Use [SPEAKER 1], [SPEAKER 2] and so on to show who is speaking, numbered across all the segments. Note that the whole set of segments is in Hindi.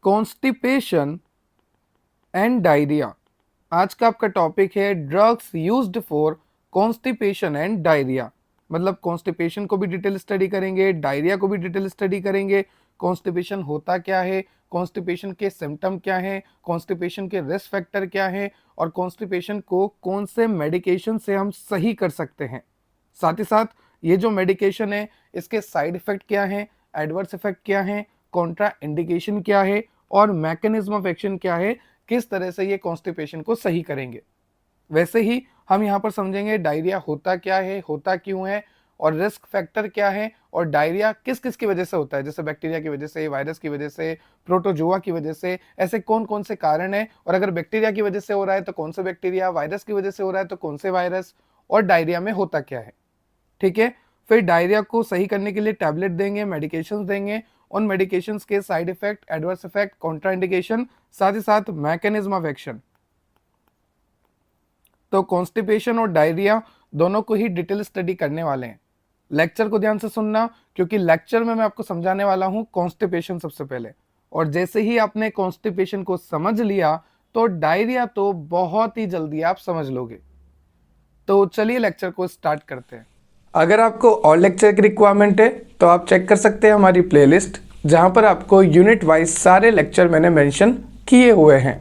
[SPEAKER 1] Constipation and diarrhoea. आज का आपका टॉपिक है drugs used for constipation and diarrhoea. मतलब कॉन्स्टिपेशन को भी डिटेल स्टडी करेंगे, डायरिया को भी डिटेल स्टडी करेंगे। कॉन्स्टिपेशन होता क्या है, कॉन्स्टिपेशन के सिम्टम क्या हैं, कॉन्स्टिपेशन के रिस्क फैक्टर क्या हैं, और कॉन्स्टिपेशन को कौन से मेडिकेशन से हम सही कर सकते हैं। साथ ही साथ ये जो मेडिकेशन है इसके साइड इफेक्ट क्या हैं, एडवर्स इफेक्ट क्या हैं, कॉन्ट्रा इंडिकेशन क्या है, और मैकेनिज्म ऑफ एक्शन क्या है, किस तरह से ये कॉन्स्टिपेशन को सही करेंगे। वैसे ही हम यहाँ पर समझेंगे डायरिया होता क्या है, होता क्यों है, और रिस्क फैक्टर क्या है, और डायरिया किस किस की वजह से होता है, जैसे बैक्टीरिया की वजह से, वायरस की वजह से, प्रोटोजोआ की वजह से, ऐसे कौन कौन से कारण है। और अगर बैक्टीरिया की वजह से हो रहा है तो कौन सा बैक्टीरिया, वायरस की वजह से हो रहा है तो कौन से वायरस, और डायरिया में होता क्या है। ठीक है, फिर डायरिया को सही करने के लिए टैबलेट देंगे, मेडिकेशंस देंगे, उन मेडिकेशंस के side effect, adverse effect, contraindication, साथ ही साथ मैकेनिज्म ऑफ एक्शन। तो कॉन्स्टिपेशन और डायरिया दोनों को ही डिटेल स्टडी करने वाले हैं। लेक्चर को ध्यान से सुनना, क्योंकि लेक्चर में मैं आपको समझाने वाला हूं कॉन्स्टिपेशन सबसे पहले, और जैसे ही आपने कॉन्स्टिपेशन को समझ लिया तो डायरिया तो बहुत ही जल्दी आप समझ लोगे। तो चलिए लेक्चर को स्टार्ट करते हैं। अगर आपको और लेक्चर की रिक्वायरमेंट है तो आप चेक कर सकते हैं हमारी प्लेलिस्ट, जहां पर आपको यूनिट वाइज सारे लेक्चर मैंने मेंशन किए हुए हैं।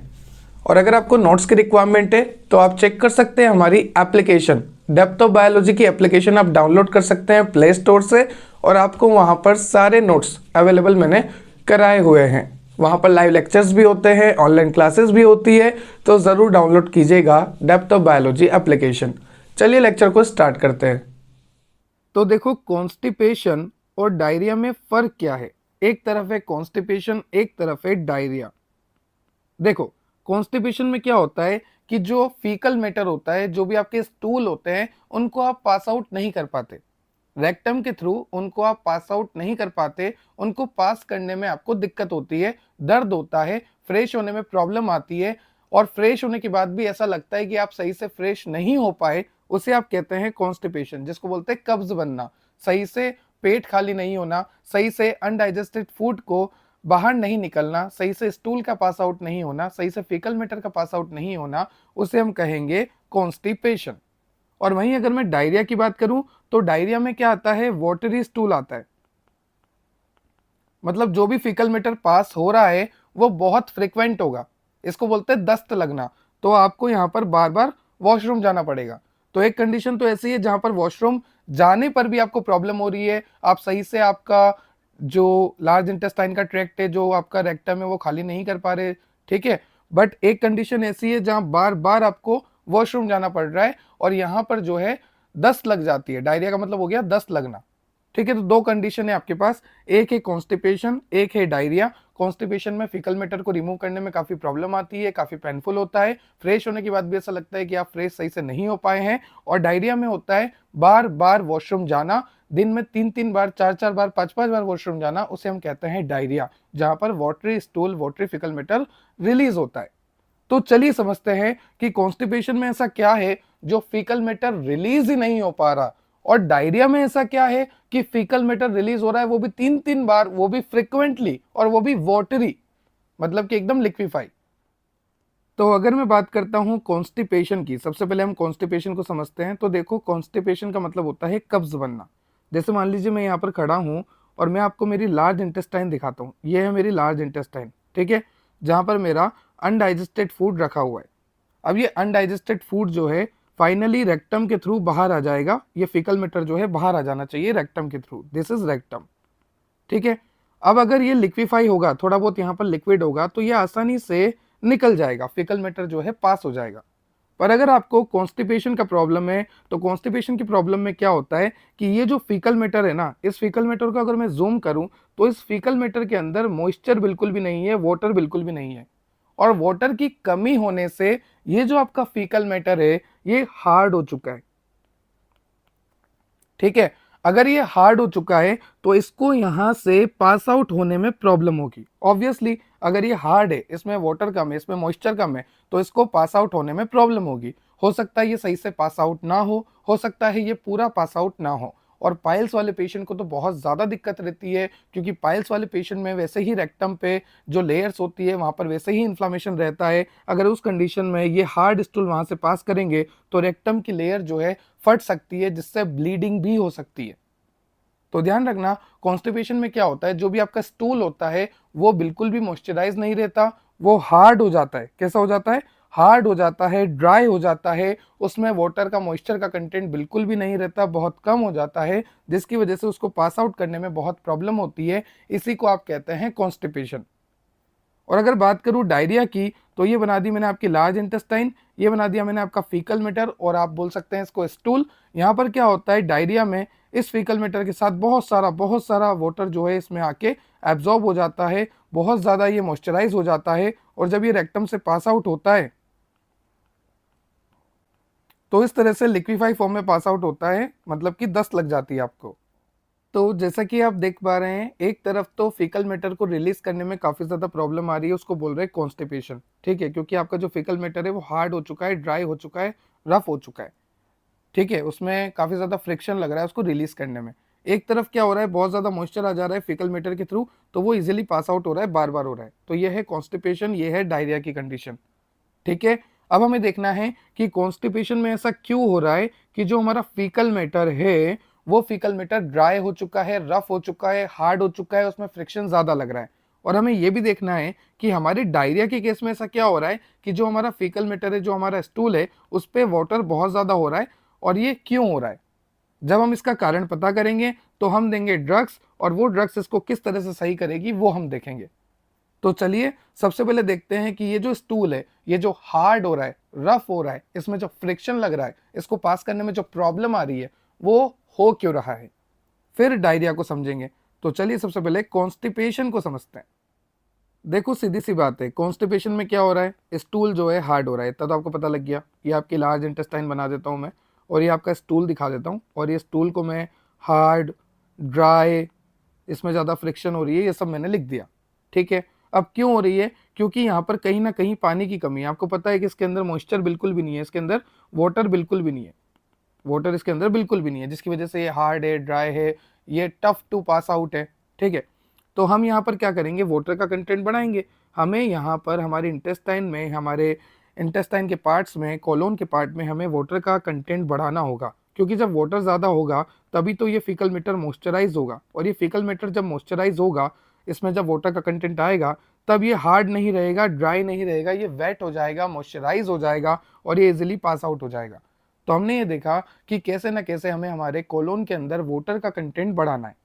[SPEAKER 1] और अगर आपको नोट्स की रिक्वायरमेंट है तो आप चेक कर सकते हैं हमारी एप्लीकेशन, डेप्थ ऑफ बायोलॉजी की एप्लीकेशन आप डाउनलोड कर सकते हैं प्ले स्टोर से, और आपको वहां पर सारे नोट्स अवेलेबल मैंने कराए हुए हैं। वहां पर लाइव लेक्चर्स भी होते हैं, ऑनलाइन क्लासेस भी होती है, तो ज़रूर डाउनलोड कीजिएगा डेप्थ ऑफ बायोलॉजी एप्लीकेशन। चलिए लेक्चर को स्टार्ट करते हैं। तो देखो, कॉन्स्टिपेशन और डायरिया में फ़र्क क्या है। एक तरफ है कॉन्स्टिपेशन, एक तरफ है डायरिया। देखो, कॉन्स्टिपेशन में क्या होता है कि जो फीकल मैटर होता है, जो भी आपके स्टूल होते हैं, उनको आप पास आउट नहीं कर पाते, रेक्टम के थ्रू उनको आप पास आउट नहीं कर पाते। उनको पास करने में आपको दिक्कत होती है, दर्द होता है, फ्रेश होने में प्रॉब्लम आती है, और फ्रेश होने के बाद भी ऐसा लगता है कि आप सही से फ्रेश नहीं हो पाए। उसे आप कहते हैं कॉन्स्टिपेशन, जिसको बोलते हैं कब्ज बनना, सही से पेट खाली नहीं होना, सही से अनडाइजेस्टेड फूड को बाहर नहीं निकलना, सही से स्टूल का पास आउट नहीं होना, सही से फीकल मैटर का पास आउट नहीं होना, उसे हम कहेंगे कॉन्स्टिपेशन। और वहीं अगर मैं डायरिया की बात करूं तो डायरिया में क्या आता है, वाटरी स्टूल आता है। मतलब जो भी फीकल मैटर पास हो रहा है वो बहुत फ्रिक्वेंट होगा, इसको बोलते हैं दस्त लगना। तो आपको यहाँ पर बार बार वॉशरूम जाना पड़ेगा। तो एक कंडीशन तो ऐसी है जहां पर वॉशरूम जाने पर भी आपको प्रॉब्लम हो रही है, आप सही से आपका जो लार्ज इंटेस्टाइन का ट्रैक्ट है, जो आपका रेक्टम है, वो खाली नहीं कर पा रहे। ठीक है, बट एक कंडीशन ऐसी है जहां बार बार आपको वॉशरूम जाना पड़ रहा है, और यहाँ पर जो है दस्त लग जाती है। डायरिया का मतलब हो गया दस्त लगना। ठीक है, तो दो कंडीशन है आपके पास, एक है कॉन्स्टिपेशन, एक है डायरिया। कॉन्स्टिपेशन में फीकल मैटर को रिमूव करने में काफी प्रॉब्लम आती है, काफी पेनफुल होता है, फ्रेश होने के बाद भी ऐसा लगता है कि आप फ्रेश सही से नहीं हो पाए हैं। और डायरिया में होता है बार बार वॉशरूम जाना, दिन में 3-3 बार, 4-4 बार, 5-5 बार वॉशरूम जाना, उसे हम कहते हैं डायरिया, जहां पर watery stool, watery faecal matter release होता है। तो चलिए समझते हैं कि कॉन्स्टिपेशन में ऐसा क्या है जो फीकल मैटर रिलीज ही नहीं हो पा रहा, और डायरिया में ऐसा क्या है कि फीकल मैटर रिलीज हो रहा है, वो भी 3-3 बार, वो भी फ्रिक्वेंटली, और वो भी वाटरी, मतलब कि एकदम लिक्विफाई। तो अगर मैं बात करता हूं कॉन्स्टिपेशन की, सबसे पहले हम कॉन्स्टिपेशन को समझते हैं। तो देखो, कॉन्स्टिपेशन का मतलब होता है कब्ज बनना। जैसे मान लीजिए मैं यहाँ पर खड़ा हूं और मैं आपको मेरी लार्ज इंटेस्टाइन दिखाता हूँ, ये है मेरी लार्ज इंटेस्टाइन। ठीक है, जहां पर मेरा अनडाइजेस्टेड फूड रखा हुआ है। अब ये अनडाइजेस्टेड फूड जो है फाइनली रेक्टम के थ्रू बाहर आ जाएगा। ये फीकल मैटर जो है बाहर आ जाना चाहिए रेक्टम के थ्रू, दिस इज रेक्टम। ठीक है, अब अगर ये लिक्विफाई होगा, थोड़ा बहुत यहाँ पर लिक्विड होगा, तो ये आसानी से निकल जाएगा, फीकल मैटर जो है पास हो जाएगा। पर अगर आपको कॉन्स्टिपेशन का प्रॉब्लम है, तो कॉन्स्टिपेशन की प्रॉब्लम में क्या होता है कि ये जो फीकल मैटर है ना, इस फीकल मैटर को अगर मैं जूम करूं तो इस फीकल मैटर के अंदर मॉइस्चर बिल्कुल भी नहीं है, वाटर बिल्कुल भी नहीं है। और वाटर की कमी होने से ये जो आपका फीकल मैटर है ये हार्ड हो चुका है। ठीक है, अगर ये हार्ड हो चुका है तो इसको यहां से पास आउट होने में प्रॉब्लम होगी। ऑब्वियसली अगर ये हार्ड है, इसमें वाटर कम है, इसमें मॉइस्चर कम है, तो इसको पास आउट होने में प्रॉब्लम होगी। हो सकता है ये सही से पास आउट ना हो सकता है ये पूरा पास आउट ना हो। और पाइल्स वाले पेशेंट को तो बहुत ज़्यादा दिक्कत रहती है, क्योंकि पाइल्स वाले पेशेंट में वैसे ही रेक्टम पे जो लेयर्स होती है वहाँ पर वैसे ही इन्फ्लामेशन रहता है। अगर उस कंडीशन में ये हार्ड स्टूल वहाँ से पास करेंगे तो रेक्टम की लेयर जो है फट सकती है, जिससे ब्लीडिंग भी हो सकती है। तो ध्यान रखना, कॉन्स्टिपेशन में क्या होता है, जो भी आपका स्टूल होता है वो बिल्कुल भी मॉइस्चराइज नहीं रहता, वो हार्ड हो जाता है। कैसा हो जाता है? हार्ड हो जाता है, ड्राई हो जाता है, उसमें वाटर का, मॉइस्चर का कंटेंट बिल्कुल भी नहीं रहता, बहुत कम हो जाता है, जिसकी वजह से उसको पास आउट करने में बहुत प्रॉब्लम होती है। इसी को आप कहते हैं कॉन्स्टिपेशन। और अगर बात करूं डायरिया की, तो ये बना दी मैंने आपकी लार्ज इंटेस्टाइन, ये बना दिया मैंने आपका फीकल मैटर, और आप बोल सकते हैं इसको स्टूल। यहाँ पर क्या होता है, डायरिया में इस फीकल मैटर के साथ बहुत सारा वाटर जो है इसमें आके एब्जॉर्ब हो जाता है, बहुत ज़्यादा ये मॉइस्चराइज हो जाता है, और जब ये रेक्टम से पास आउट होता है तो इस तरह से लिक्विफाई फॉर्म में पास आउट होता है, मतलब कि दस्त लग जाती है आपको। तो जैसा कि आप देख पा रहे हैं, एक तरफ तो फीकल मैटर को रिलीज करने में काफी ज्यादा प्रॉब्लम आ रही है, उसको बोल रहे हैं कॉन्स्टिपेशन, ठीक है, क्योंकि आपका जो फीकल मैटर है वो हार्ड हो चुका है, ड्राई हो चुका है, रफ हो चुका है, ठीक है, उसमें काफी ज्यादा फ्रिक्शन लग रहा है उसको रिलीज करने में। एक तरफ क्या हो रहा है, बहुत ज्यादा मॉइस्चर आ जा रहा है फीकल मैटर के थ्रू, तो वो इजिली पास आउट हो रहा है, बार बार हो रहा है। तो ये है कॉन्स्टिपेशन, ये है डायरिया की कंडीशन, ठीक है। अब हमें देखना है कि कॉन्स्टिपेशन में ऐसा क्यों हो रहा है कि जो हमारा फीकल मैटर है वो फीकल मैटर ड्राई हो चुका है, रफ हो चुका है, हार्ड हो चुका है, उसमें फ्रिक्शन ज्यादा लग रहा है। और हमें यह भी देखना है कि हमारे डायरिया के केस में ऐसा क्या हो रहा है कि जो हमारा फीकल मैटर है, जो हमारा स्टूल है, उस पर वाटर बहुत ज्यादा हो रहा है, और ये क्यों हो रहा है। जब हम इसका कारण पता करेंगे तो हम देंगे ड्रग्स, और वो ड्रग्स इसको किस तरह से सही करेगी वो हम देखेंगे। तो चलिए सबसे पहले देखते हैं कि ये जो स्टूल है, ये जो हार्ड हो रहा है, रफ हो रहा है, इसमें जो फ्रिक्शन लग रहा है, इसको पास करने में जो प्रॉब्लम आ रही है वो हो क्यों रहा है। फिर डायरिया को समझेंगे। तो चलिए सबसे पहले कॉन्स्टिपेशन को समझते हैं। देखो सीधी सी बात है, कॉन्स्टिपेशन में क्या हो रहा है, स्टूल जो है हार्ड हो रहा है, इतना तो आपको पता लग गया। ये आपकी लार्ज इंटेस्टाइन बना देता हूँ मैं, और ये आपका स्टूल दिखा देता हूँ, और ये स्टूल को मैं हार्ड, ड्राई, इसमें ज़्यादा फ्रिक्शन हो रही है, ये सब मैंने लिख दिया, ठीक है। अब क्यों हो रही है, क्योंकि यहाँ पर कहीं ना कहीं पानी की कमी है। आपको पता है कि इसके अंदर मॉइस्चर बिल्कुल भी नहीं है, इसके अंदर वाटर बिल्कुल भी नहीं है, वाटर इसके अंदर बिल्कुल भी नहीं है, जिसकी वजह से ये हार्ड है, ड्राई है, ये टफ टू पास आउट है, ठीक है। तो हम यहाँ पर क्या करेंगे, वाटर का कंटेंट बढ़ाएंगे। हमें यहाँ पर हमारे इंटेस्टाइन में, हमारे इंटेस्टाइन के पार्ट्स में, कोलोन के पार्ट में हमें वाटर का कंटेंट बढ़ाना होगा, क्योंकि जब वाटर ज़्यादा होगा तभी तो ये फीकल मैटर मॉइस्चराइज होगा, और ये फीकल मैटर जब मॉइस्चराइज होगा, इसमें जब वाटर का कंटेंट आएगा, तब ये हार्ड नहीं रहेगा, ड्राई नहीं रहेगा, ये वेट हो जाएगा, मॉइस्चराइज हो जाएगा, और ये इजिली पास आउट हो जाएगा। तो हमने ये देखा कि कैसे ना कैसे हमें हमारे कोलोन के अंदर वाटर का कंटेंट बढ़ाना है।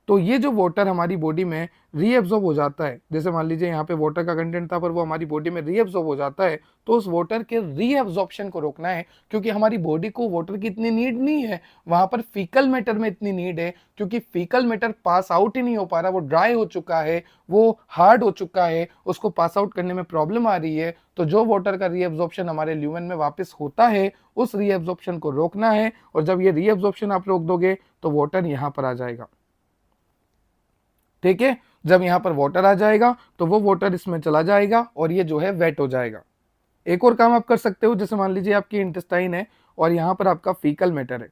[SPEAKER 1] तो ये जो वाटर हमारी बॉडी में रीएब्जॉर्ब हो जाता है, जैसे मान लीजिए यहाँ पे वाटर का कंटेंट था पर वो हमारी बॉडी में रीएब्जॉर्ब हो जाता है, तो उस वाटर के रीएब्जॉर्प्शन को रोकना है, क्योंकि हमारी बॉडी को वाटर की इतनी नीड नहीं है, वहां पर फीकल मैटर में इतनी नीड है, क्योंकि फीकल मैटर पास आउट ही नहीं हो पा रहा, वो ड्राई हो चुका है, वो हार्ड हो चुका है, उसको पास आउट करने में प्रॉब्लम आ रही है। तो जो वाटर का रीएब्जॉर्प्शन हमारे ल्यूमेन में वापस होता है, उस रीएब्जॉर्प्शन को रोकना है, और जब ये रीएब्जॉर्प्शन आप रोक दोगे तो वाटर यहाँ पर आ जाएगा, ठीक है। जब यहां पर वाटर आ जाएगा तो वो वाटर इसमें चला जाएगा, और ये जो है वेट हो जाएगा। एक और काम आप कर सकते हो, जैसे मान लीजिए आपकी इंटेस्टाइन है और यहां पर आपका फीकल मैटर है,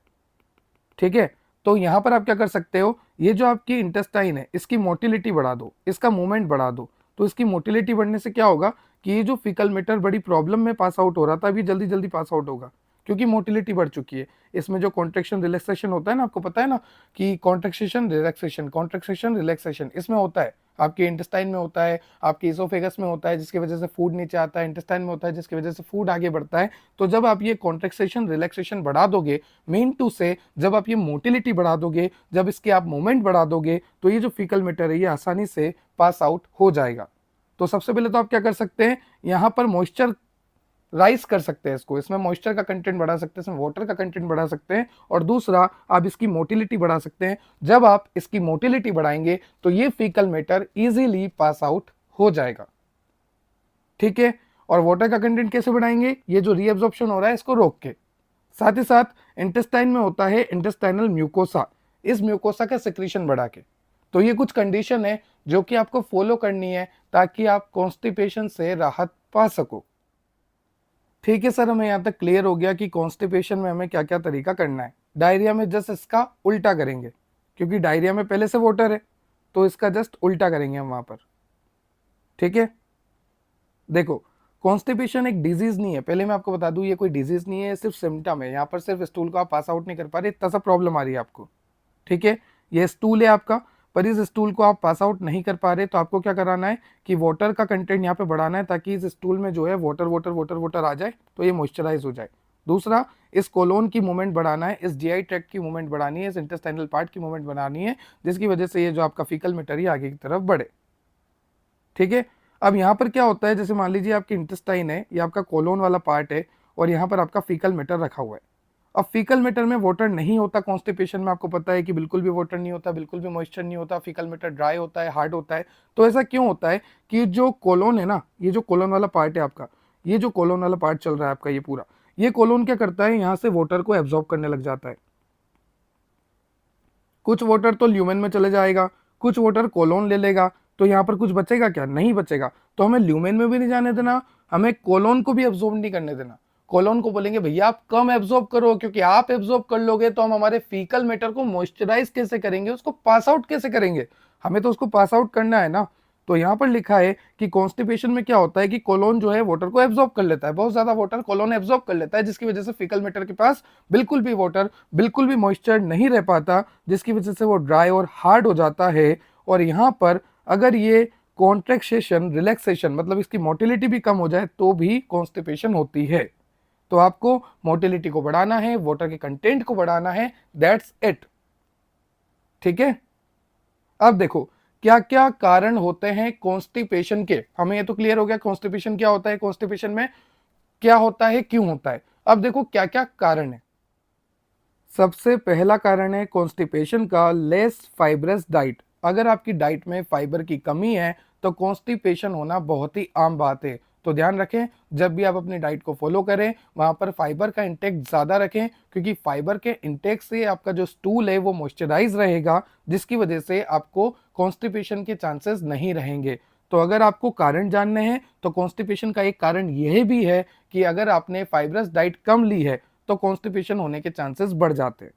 [SPEAKER 1] ठीक है। तो यहां पर आप क्या कर सकते हो, ये जो आपकी इंटेस्टाइन है इसकी मोटिलिटी बढ़ा दो, इसका मूवमेंट बढ़ा दो। तो इसकी मोटिलिटी बढ़ने से क्या होगा कि ये जो फीकल मैटर बड़ी प्रॉब्लम में पास आउट हो रहा था, अभी जल्दी जल्दी पास आउट होगा, क्योंकि मोटिलिटी बढ़ चुकी है। इसमें जो कॉन्ट्रेक्शन रिलैक्सेशन होता है ना, आपको पता है ना कि कॉन्ट्रेक्शन रिलैक्सेशन इसमें होता है, आपके इंटेस्टाइन में होता है, आपके इसोफेगस में होता है, जिसकी वजह से फूड नीचे आता है, इंटेस्टाइन में होता है, जिसकी वजह से फूड आगे बढ़ता है। तो जब आप ये कॉन्ट्रेक्सेशन रिलैक्सेशन बढ़ा दोगे, मीन टू से जब आप ये मोटिलिटी बढ़ा दोगे, जब इसके आप मूवमेंट बढ़ा दोगे, तो ये जो फीकल मैटर है ये आसानी से पास आउट हो जाएगा। तो सबसे पहले तो आप क्या कर सकते हैं, यहाँ पर मॉइस्चर राइस कर सकते हैं, इसको, इसमें मॉइस्चर का कंटेंट बढ़ा सकते हैं, इसमें वाटर का कंटेंट बढ़ा सकते हैं, और दूसरा आप इसकी मोटिलिटी बढ़ा सकते हैं। जब आप इसकी मोटिलिटी बढ़ाएंगे तो ये faecal matter easily pass out हो जाएगा, ठीक है। और वाटर का कंटेंट कैसे बढ़ाएंगे, ये जो रीअब्जॉर्प्शन हो रहा है इसको रोक के। साथ ही साथ इंटेस्टाइन में होता है इंटेस्टाइनल म्यूकोसा, इस म्यूकोसा का सिक्रीशन बढ़ा के। तो ये कुछ कंडीशन है जो कि आपको फॉलो करनी है ताकि आप कॉन्स्टिपेशन से राहत पा सको, ठीक है। सर हमें यहाँ तक क्लियर हो गया कि कॉन्स्टिपेशन में हमें क्या क्या तरीका करना है। डायरिया में जस्ट इसका उल्टा करेंगे, क्योंकि डायरिया में पहले से वाटर है, तो इसका जस्ट उल्टा करेंगे हम वहां पर। ठीक है, देखो कॉन्स्टिपेशन एक डिजीज नहीं है, पहले मैं आपको बता दूं ये कोई डिजीज नहीं है, सिर्फ सिम्टम है। यहाँ पर सिर्फ स्टूल को आप पास आउट नहीं कर पा रहे, इतना सा प्रॉब्लम आ रही है आपको। ठीक है, ये स्टूल है आपका, पर इस स्टूल को आप पास आउट नहीं कर पा रहे, तो आपको क्या कराना है कि वाटर का कंटेंट यहाँ पे बढ़ाना है, ताकि इस स्टूल में जो है वाटर वाटर वाटर वाटर आ जाए, तो ये मॉइस्चराइज हो जाए। दूसरा, इस कोलोन की मूवमेंट बढ़ाना है, इस जीआई ट्रैक्ट की मूवमेंट बढ़ानी है, इस इंटेस्टाइनल पार्ट की मूवमेंट बढ़ानी है, जिसकी वजह से ये जो आपका फीकल मैटर है आगे की तरफ बढ़े। ठीक है, अब यहाँ पर क्या होता है, जैसे मान लीजिए आपकी इंटेस्टाइन है, ये आपका कोलोन वाला पार्ट है, और यहाँ पर आपका फीकल मैटर रखा हुआ है। अब फीकल मैटर में वाटर नहीं होता, कॉन्स्टिपेशन में आपको पता है कि बिल्कुल भी वाटर नहीं होता, बिल्कुल भी मॉइस्चर नहीं होता, फीकल मैटर ड्राई होता है, हार्ड होता है। तो ऐसा क्यों होता है कि जो कोलोन है ना, ये जो कोलोन वाला पार्ट है आपका, ये जो कोलोन वाला पार्ट चल रहा है आपका, ये पूरा ये कोलोन क्या करता है, यहाँ से वाटर को एब्जॉर्ब करने लग जाता है। कुछ वाटर तो ल्यूमेन में चले जाएगा, कुछ वाटर कोलोन ले लेगा, तो यहाँ पर कुछ बचेगा क्या, नहीं बचेगा। तो हमें ल्यूमेन में भी नहीं जाने देना, हमें कोलोन को भी एब्जॉर्ब नहीं करने देना। कोलोन को बोलेंगे भैया आप कम एब्जॉर्ब करो, क्योंकि आप एब्जॉर्ब कर लोगे तो हम हमारे फीकल मैटर को मॉइस्चराइज कैसे करेंगे, उसको पास आउट कैसे करेंगे, हमें तो उसको पास आउट करना है ना। तो यहाँ पर लिखा है कि कॉन्स्टिपेशन में क्या होता है कि कोलोन जो है वाटर को एब्जॉर्ब कर लेता है, बहुत ज्यादा वाटर कोलोन एब्जॉर्ब कर लेता है, जिसकी वजह से फीकल मैटर के पास बिल्कुल भी वाटर, बिल्कुल भी मॉइस्चर नहीं रह पाता, जिसकी वजह से वो ड्राई और हार्ड हो जाता है। और यहाँ पर अगर ये कॉन्ट्रैक्शन रिलैक्सेशन, मतलब इसकी मोटिलिटी भी कम हो जाए, तो भी कॉन्स्टिपेशन होती है। तो आपको मोटिलिटी को बढ़ाना है, वाटर के कंटेंट को बढ़ाना है, दैट्स इट। ठीक है, अब देखो क्या क्या कारण होते हैं कॉन्स्टिपेशन के, हमें ये तो क्लियर हो गया कॉन्स्टिपेशन क्या होता है, कॉन्स्टिपेशन में क्या होता है, क्यों होता है। अब देखो क्या क्या कारण है। सबसे पहला कारण है कॉन्स्टिपेशन का लेस फाइब्रस डाइट। अगर आपकी डाइट में फाइबर की कमी है तो कॉन्स्टिपेशन होना बहुत ही आम बात है। तो ध्यान रखें, जब भी आप अपनी डाइट को फॉलो करें वहां पर फाइबर का इंटेक ज़्यादा रखें, क्योंकि फाइबर के इंटेक से आपका जो स्टूल है वो मॉइस्चराइज रहेगा, जिसकी वजह से आपको कॉन्स्टिपेशन के चांसेस नहीं रहेंगे। तो अगर आपको कारण जानने हैं तो कॉन्स्टिपेशन का एक कारण यह भी है कि अगर आपने फाइब्रस डाइट कम ली है तो कॉन्स्टिपेशन होने के चांसेस बढ़ जाते हैं।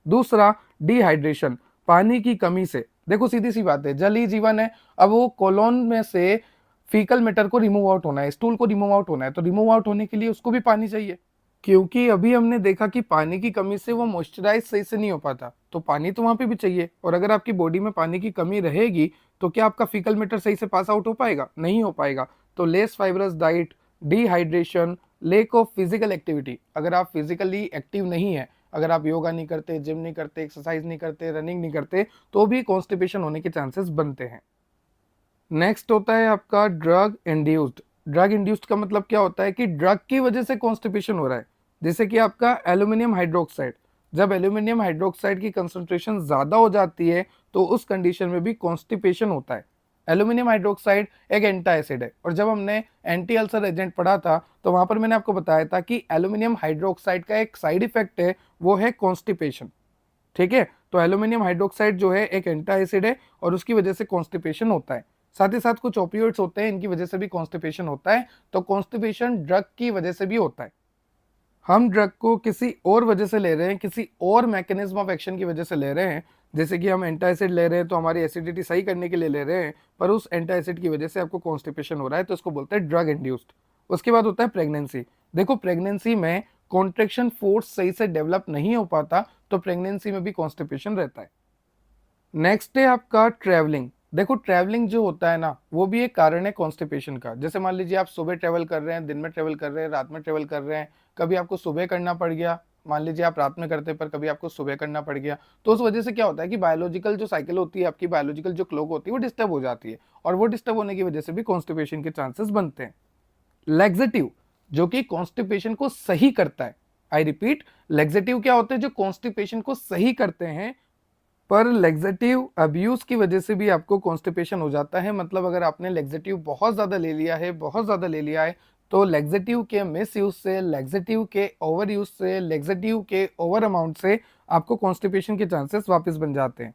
[SPEAKER 1] दूसरा, डिहाइड्रेशन, पानी की कमी से। देखो सीधी सी बात है, जल ही जीवन है। अब वो कोलोन में से फीकल मैटर को रिमूव आउट होना है, स्टूल को रिमूव आउट होना है, तो रिमूव आउट होने के लिए उसको भी पानी चाहिए, क्योंकि अभी हमने देखा कि पानी की कमी से वो मॉइस्चराइज सही से नहीं हो पाता, तो पानी तो वहां पे भी चाहिए। और अगर आपकी बॉडी में पानी की कमी रहेगी तो क्या आपका फीकल मैटर सही से पास आउट हो पाएगा, नहीं हो पाएगा। तो less fibrous diet, dehydration, lake of physical activity, अगर आप फिजिकली एक्टिव नहीं है, अगर आप योगा नहीं करते, जिम नहीं करते, एक्सरसाइज नहीं करते, रनिंग नहीं करते, तो भी कॉन्स्टिपेशन होने के चांसेस बनते हैं। नेक्स्ट होता है आपका ड्रग इंड्यूस्ड। ड्रग इंड्यूस्ड का मतलब क्या होता है कि ड्रग की वजह से कॉन्स्टिपेशन हो रहा है, जैसे कि आपका एल्यूमिनियम हाइड्रोक्साइड। जब एल्यूमिनियम हाइड्रोक्साइड की कंसंट्रेशन ज़्यादा हो जाती है तो उस कंडीशन में भी कॉन्स्टिपेशन होता है। एल्यूमिनियम हाइड्रोक्साइड एक एंटी एसिड है, और जब हमने एंटी अल्सर एजेंट पढ़ा था तो वहां पर मैंने आपको बताया था कि एल्यूमिनियम हाइड्रोक्साइड का एक साइड इफेक्ट है, वो है कॉन्स्टिपेशन। ठीक है, तो एल्यूमिनियम हाइड्रोक्साइड जो है एक एंटी एसिड है और उसकी वजह से कॉन्स्टिपेशन होता है। साथ ही साथ कुछ ओपियोइड्स होते हैं, इनकी वजह से भी कॉन्स्टिपेशन होता है। तो कॉन्स्टिपेशन ड्रग की वजह से भी होता है। हम ड्रग को किसी और वजह से ले रहे हैं, किसी और मैकेनिज्म ऑफ एक्शन की वजह से ले रहे हैं, जैसे कि हम एंटी एसिड ले रहे हैं तो हमारी एसिडिटी सही करने के लिए ले रहे हैं, पर उस एंटी एसिड की वजह से आपको कॉन्स्टिपेशन हो रहा है, तो इसको बोलते हैं ड्रग इंड्यूस्ड। उसके बाद होता है प्रेगनेंसी। देखो प्रेगनेंसी में कॉन्ट्रेक्शन फोर्स सही से डेवलप नहीं हो पाता, तो प्रेगनेंसी में भी कॉन्स्टिपेशन रहता है। नेक्स्ट है आपका ट्रैवलिंग। देखो ट्रैवलिंग जो होता है ना, वो भी एक कारण है कॉन्स्टिपेशन का। जैसे मान लीजिए आप सुबह ट्रैवल कर रहे हैं, दिन में ट्रैवल कर रहे हैं, रात में ट्रैवल कर रहे हैं, कभी आपको सुबह करना पड़ गया, मान लीजिए आप रात में करते पर कभी आपको सुबह करना पड़ गया, तो उस वजह से क्या होता है कि बायोलॉजिकल जो साइकिल होती है, आपकी बायोलॉजिकल जो क्लॉक होती है वो डिस्टर्ब हो जाती है, और वो डिस्टर्ब होने की वजह से भी कॉन्स्टिपेशन के चांसेस बनते हैं। लेग्जेटिव, जो कि कॉन्स्टिपेशन को सही करता है। आई रिपीट, लेग्जेटिव क्या होते हैं, जो कॉन्स्टिपेशन को सही करते हैं। पर लेग्जेटिव अब्यूज की वजह से भी आपको कॉन्स्टिपेशन हो जाता है। मतलब अगर आपने लेग्जेटिव बहुत ज़्यादा ले लिया है, बहुत ज़्यादा ले लिया है, तो लेग्जेटिव के मिस यूज से, लेग्जेटिव के ओवर यूज से, लेग्जेटिव के ओवर अमाउंट से आपको कॉन्स्टिपेशन के चांसेस वापस बन जाते हैं।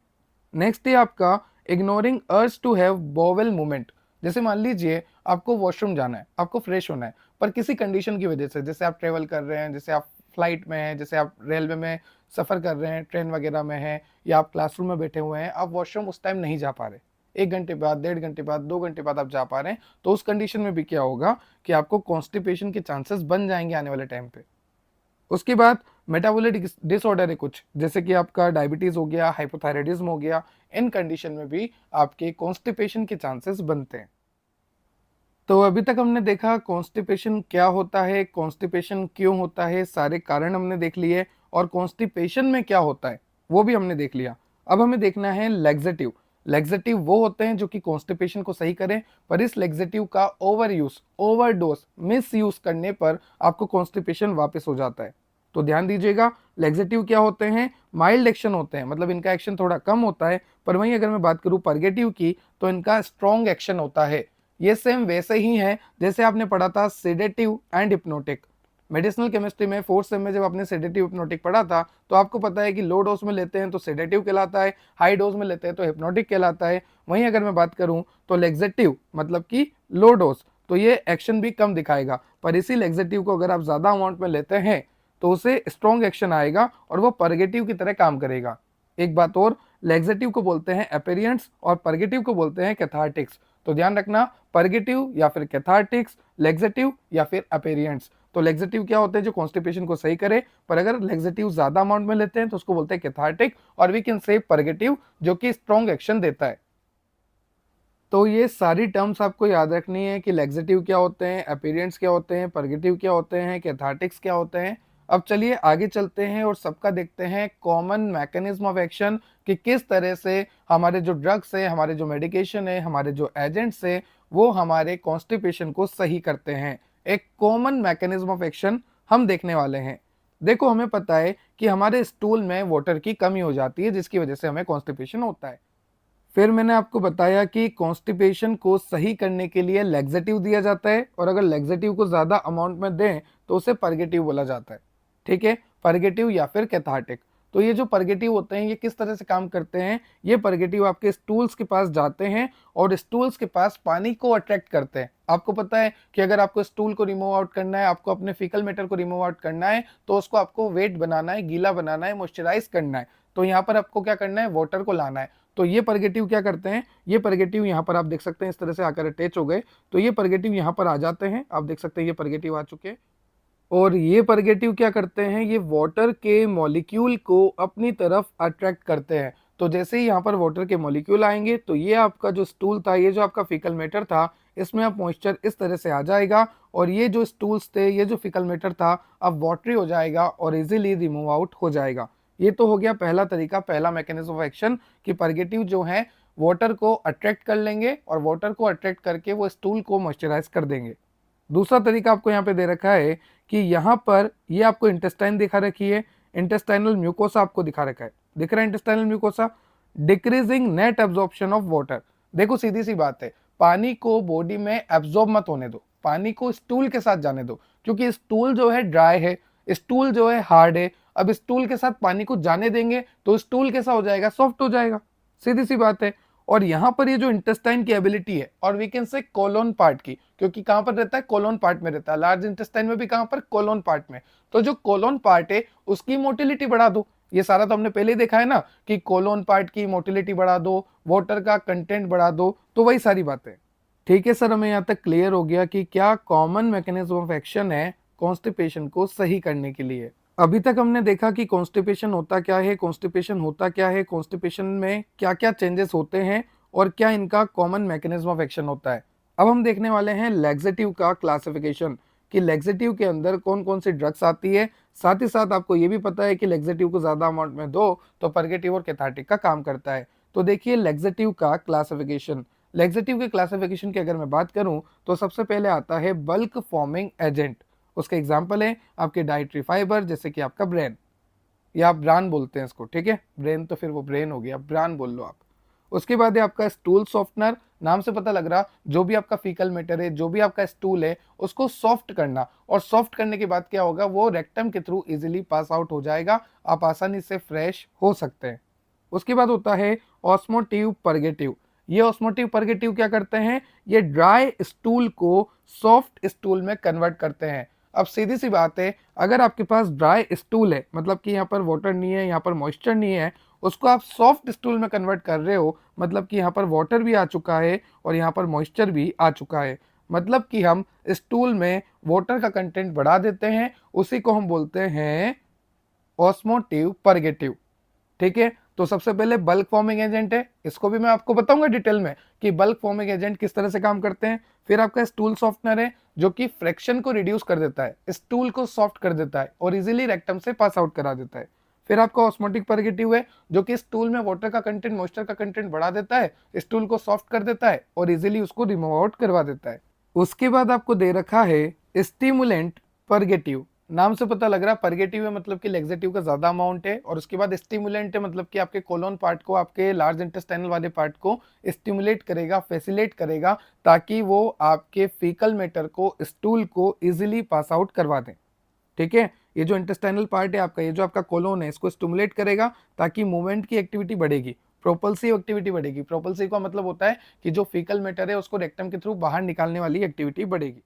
[SPEAKER 1] नेक्स्ट है आपका ignoring urge to have bowel movement. जैसे मान लीजिए आपको वॉशरूम जाना है, आपको फ्रेश होना है, पर किसी कंडीशन की वजह से, जैसे आप ट्रेवल कर रहे हैं, जैसे आप फ्लाइट में हैं, जैसे आप रेलवे में सफ़र कर रहे हैं, ट्रेन वगैरह में हैं, या आप क्लासरूम में बैठे हुए हैं, आप वॉशरूम उस टाइम नहीं जा पा रहे, 1 घंटे बाद, 1.5 घंटे बाद, 2 घंटे बाद आप जा पा रहे हैं, तो उस कंडीशन में भी क्या होगा कि आपको कॉन्स्टिपेशन के चांसेस बन जाएंगे आने वाले टाइम पे। उसके बाद मेटाबॉलिक डिसऑर्डर है कुछ, जैसे कि आपका डायबिटीज़ हो गया, हाइपोथायराइडिज्म हो गया, इन कंडीशन में भी आपके कॉन्स्टिपेशन के चांसेस बनते हैं। तो अभी तक हमने देखा कॉन्स्टिपेशन क्या होता है, कॉन्स्टिपेशन क्यों होता है, सारे कारण हमने देख लिए, और कॉन्स्टिपेशन में क्या होता है वो भी हमने देख लिया। अब हमें देखना है लैक्सेटिव। लैक्सेटिव वो होते हैं जो कि कॉन्स्टिपेशन को सही करें, पर इस लैक्सेटिव का over use, overdose, miss use करने पर आपको कॉन्स्टिपेशन वापस हो जाता है। तो ध्यान दीजिएगा, लैक्सेटिव क्या होते हैं, माइल्ड एक्शन होते हैं, मतलब इनका एक्शन थोड़ा कम होता है, पर वहीं अगर मैं बात करूं परगेटिव की तो इनका स्ट्रॉन्ग एक्शन होता है। ये सेम वैसे ही है जैसे आपने पढ़ा था sedative and hypnotic. Medicinal chemistry में 4th सेम में जब आपने सेडेटिव हिप्नोटिक पढ़ा था तो आपको पता है कि लो डोज में लेते हैं तो सेडेटिव कहलाता है, हाई डोज में लेते हैं तो हिप्नोटिक कहलाता है। वहीं अगर मैं बात करूं तो लेक्सेटिव मतलब कि लो डोज, तो ये एक्शन भी कम दिखाएगा, पर इसी लेक्सेटिव को अगर आप ज़्यादा अमाउंट में लेते हैं तो उसे स्ट्रॉन्ग एक्शन आएगा और वो परगेटिव की तरह काम करेगा। एक बात और, लेक्सेटिव को बोलते हैं एपेरियंट्स और परगेटिव को बोलते हैं कैथार्टिक्स। तो ध्यान रखना, परगेटिव या फिर कैथार्टिक्स, लेक्सेटिव या फिर अपेरियंट्स। तो लेक्सेटिव क्या होते हैं, जो कॉन्स्टिपेशन को सही करे, पर अगर लेक्सेटिव ज्यादा अमाउंट में लेते हैं तो उसको बोलते हैं कैथार्टिक, और वी कैन से परगेटिव जो कि स्ट्रॉन्ग एक्शन देता है। तो ये सारी टर्म्स आपको याद रखनी है कि लेक्सेटिव क्या होते हैं, अपेरियंट्स क्या होते हैं, परगेटिव क्या होते हैं, कैथार्टिक्स क्या होते हैं। अब चलिए आगे चलते हैं और सबका देखते हैं कॉमन मैकेनिज्म ऑफ एक्शन, कि किस तरह से हमारे जो ड्रग्स है, हमारे जो मेडिकेशन है, हमारे जो एजेंट्स है, वो हमारे कॉन्स्टिपेशन को सही करते हैं। एक कॉमन मैकेनिज्म ऑफ एक्शन हम देखने वाले हैं। देखो, हमें पता है कि हमारे स्टूल में वाटर की कमी हो जाती है जिसकी वजह से हमें कॉन्स्टिपेशन होता है। फिर मैंने आपको बताया कि कॉन्स्टिपेशन को सही करने के लिए लैक्सेटिव दिया जाता है, और अगर लैक्सेटिव को ज़्यादा अमाउंट में दें तो उसे परगेटिव बोला जाता है। ठीक है, परगेटिव या फिर कैथार्टिक। तो ये जो परगेटिव होते हैं ये किस तरह से काम करते हैं, ये परगेटिव आपके स्टूल्स के पास जाते हैं और स्टूल्स के पास पानी को अट्रैक्ट करते हैं। आपको पता है कि अगर आपको स्टूल को रिमूव आउट करना है, आपको अपने फीकल मैटर को रिमूव आउट करना है, तो उसको आपको वेट बनाना है, गीला बनाना है, मॉइस्चराइज करना है। तो यहाँ पर आपको क्या करना है, वाटर को लाना है। तो ये परगेटिव क्या करते हैं, ये परगेटिव यहाँ पर आप देख सकते हैं इस तरह से आकर अटैच हो गए, तो ये परगेटिव यहाँ पर आ जाते हैं। आप देख सकते हैं ये परगेटिव आ चुके हैं, और ये परगेटिव क्या करते हैं, ये वाटर के मॉलिक्यूल को अपनी तरफ अट्रैक्ट करते हैं। तो जैसे ही यहाँ पर वाटर के मॉलिक्यूल आएंगे तो ये आपका जो स्टूल था, ये जो आपका फीकल मैटर था, इसमें अब मॉइस्चर इस तरह से आ जाएगा, और ये जो स्टूल्स थे, ये जो फीकल मैटर था, अब वाटरी हो जाएगा और इजीली रिमूव आउट हो जाएगा। ये तो हो गया पहला तरीका, पहला मैकेनिज्म ऑफ एक्शन, कि परगेटिव जो है वाटर को अट्रैक्ट कर लेंगे और वाटर को अट्रैक्ट करके वो स्टूल को मॉइस्चराइज कर देंगे। दूसरा तरीका आपको यहाँ पे दे रखा है कि यहाँ पर ये आपको इंटेस्टाइन दिखा रखी है, इंटेस्टाइनल म्यूकोसा आपको दिखा रखा है, दिख रहा है intestinal mucosa, decreasing net absorption of water. देखो सीधी सी बात है, पानी को बॉडी में एब्जॉर्ब मत होने दो, पानी को स्टूल के साथ जाने दो, क्योंकि स्टूल जो है ड्राई है, स्टूल जो है हार्ड है। अब स्टूल के साथ पानी को जाने देंगे तो स्टूल कैसा हो जाएगा, सॉफ्ट हो जाएगा, सीधी सी बात है। और यहाँ पर ये जो इंटेस्टाइन की एबिलिटी है, और we can say colon part की, क्योंकि कहाँ पर रहता है, कोलोन पार्ट में रहता है, लार्ज इंटेस्टाइन में भी कहाँ पर, कोलोन पार्ट में। तो जो कोलोन पार्ट है उसकी मोटिलिटी बढ़ा दो। ये सारा तो हमने पहले ही देखा है ना, कि कोलोन पार्ट की मोटिलिटी बढ़ा दो, वाटर का कंटेंट बढ़ा दो, तो वही सारी बातें। ठीक है सर, हमें यहाँ तक क्लियर हो गया कि क्या कॉमन मैकेनिज्म ऑफ एक्शन है कॉन्स्टिपेशन को सही करने के लिए। अभी तक हमने देखा कि कॉन्स्टिपेशन होता क्या है, कॉन्स्टिपेशन होता क्या है, कॉन्स्टिपेशन में क्या क्या चेंजेस होते हैं, और क्या इनका कॉमन मैकेनिज्म ऑफ एक्शन होता है। अब हम देखने वाले हैं लैक्सेटिव का क्लासिफिकेशन, कि लैक्सेटिव के अंदर कौन कौन सी ड्रग्स आती है। साथ ही साथ आपको ये भी पता है कि लैक्सेटिव को ज़्यादा अमाउंट में दो तो परगेटिव और कैथार्टिक का काम करता है। तो देखिए लैक्सेटिव का क्लासिफिकेशन। लैक्सेटिव के क्लासिफिकेशन की अगर मैं बात करूं तो सबसे पहले आता है बल्क फॉर्मिंग एजेंट। उसके एग्जाम्पल है आपके डाइट्री फाइबर, जैसे कि आपका ब्रेन, या आप ब्रान बोलते हैं इसको, ठीक है, ब्रेन तो फिर वो ब्रेन हो गया, ब्रान बोल लो आप। उसके बाद है आपका स्टूल सॉफ्टनर, नाम से पता लग रहा, जो भी आपका फीकल मैटर है, जो भी आपका स्टूल है, उसको सॉफ्ट करना, और सॉफ्ट करने के बाद क्या होगा, वो रेक्टम के थ्रू इजीली पास आउट हो जाएगा, आप आसानी से फ्रेश हो सकते हैं। उसके बाद होता है ऑस्मोटिव परगेटिव। ये ऑस्मोटिव परगेटिव क्या करते हैं, ये ड्राई स्टूल को सॉफ्ट स्टूल में कन्वर्ट करते हैं। अब सीधी सी बात है, अगर आपके पास ड्राई स्टूल है, मतलब कि यहाँ पर वाटर नहीं है, यहाँ पर मॉइस्चर नहीं है, उसको आप सॉफ्ट स्टूल में कन्वर्ट कर रहे हो, मतलब कि यहाँ पर वाटर भी आ चुका है और यहाँ पर मॉइस्चर भी आ चुका है, मतलब कि हम स्टूल में वाटर का कंटेंट बढ़ा देते हैं, उसी को हम बोलते हैं ऑस्मोटिव परगेटिव। ठीक है, तो सबसे पहले बल्क फॉर्मिंग एजेंट है, इसको भी मैं आपको बताऊंगा डिटेल में कि बल्क फॉर्मिंग एजेंट किस तरह से काम करते हैं। फिर आपका स्टूल सॉफ्टनर है, जो कि फ्रैक्शन को रिड्यूस कर देता है, स्टूल को सॉफ्ट कर देता है और इजीली रेक्टम से पास आउट करा देता है। फिर आपका ऑस्मोटिक परगेटिव है, जो कि स्टूल में वाटर का कंटेंट, मॉइस्चर का कंटेंट बढ़ा देता है, स्टूल को सॉफ्ट कर देता है और इजीली उसको रिमूव आउट करवा देता है। उसके बाद आपको दे रखा है स्टिमुलेंट परगेटिव। नाम से पता लग रहा है परगेटिव है मतलब कि लेक्सेटिव का ज्यादा अमाउंट है, और उसके बाद स्टिमुलेंट है मतलब कि आपके कोलोन पार्ट को, आपके लार्ज इंटेस्टाइनल वाले पार्ट को स्टिमुलेट करेगा, फैसिलेट करेगा, ताकि वो आपके फीकल मैटर को, स्टूल को इजीली पास आउट करवा दें। ठीक है, ये जो इंटेस्टाइनल पार्ट है आपका, ये जो आपका कोलोन है, इसको स्टिमुलेट करेगा ताकि मूवमेंट की एक्टिविटी बढ़ेगी, प्रोपल्सिव एक्टिविटी बढ़ेगी। प्रोपल्सिव का मतलब होता है कि जो फीकल मैटर है उसको रेक्टम के थ्रू बाहर निकालने वाली एक्टिविटी बढ़ेगी।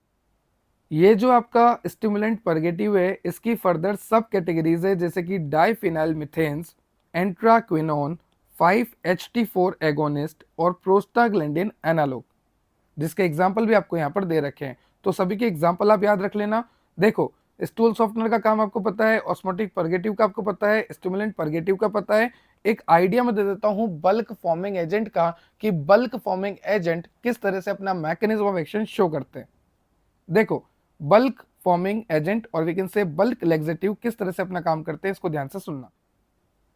[SPEAKER 1] ये जो आपका स्टिमुलेंट परगेटिव है, इसकी फर्दर सब कैटेगरीज है, जैसे कि डाइफिनाइल मिथेन्स, एंट्राक्विनोन, 5-HT4 एगोनिस्ट और प्रोस्टाग्लैंडिन एनालॉग, जिसके एग्जाम्पल भी आपको यहाँ पर दे रखे हैं। तो सभी के एग्जाम्पल आप याद रख लेना। देखो, स्टूल सॉफ्टनर का काम आपको पता है, ऑस्मोटिक परगेटिव का आपको पता है, स्टिमुलेंट परगेटिव का पता है। एक आइडिया मैं दे देता हूँ बल्क फॉर्मिंग एजेंट का, कि बल्क फॉर्मिंग एजेंट किस तरह से अपना मैकेनिज्म ऑफ एक्शन शो करते हैं। देखो, बल्क फॉर्मिंग एजेंट और we can say bulk laxative किस तरह से अपना काम करते हैं, इसको ध्यान से सुनना।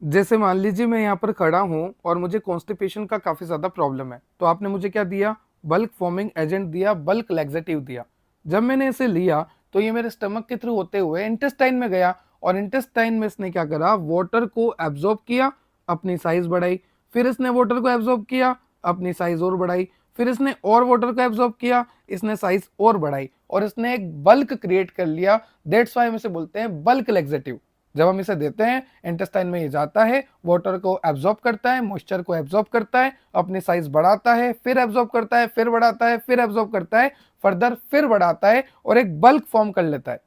[SPEAKER 1] जैसे मान लीजिए मैं यहाँ पर खड़ा हूँ और मुझे कॉन्स्टिपेशन का काफी ज्यादा प्रॉब्लम है, तो आपने मुझे क्या दिया, बल्क फॉर्मिंग एजेंट दिया, बल्क लेक्सेटिव दिया। जब मैंने इसे लिया तो ये मेरे स्टमक के थ्रू होते हुए इंटेस्टाइन में गया, और इंटेस्टाइन में इसने क्या करा, वाटर को एब्जॉर्ब किया, अपनी साइज बढ़ाई, फिर इसने वाटर को एब्जॉर्ब किया, अपनी साइज और बढ़ाई, फिर इसने और वाटर को एब्जॉर्ब किया, इसने साइज और बढ़ाई, और इसने एक बल्क क्रिएट कर लिया। दैट्स व्हाई हम इसे बोलते हैं बल्क लेक्सेटिव। जब हम इसे देते हैं, इंटेस्टाइन में ये जाता है, वाटर को एब्जॉर्ब करता है, मॉइस्चर को एब्जॉर्ब करता है, अपनी साइज बढ़ाता है, फिर एब्जॉर्ब करता है, फिर बढ़ाता है, फिर एब्जॉर्ब करता है, फर्दर फिर बढ़ाता है और एक बल्क फॉर्म कर लेता है।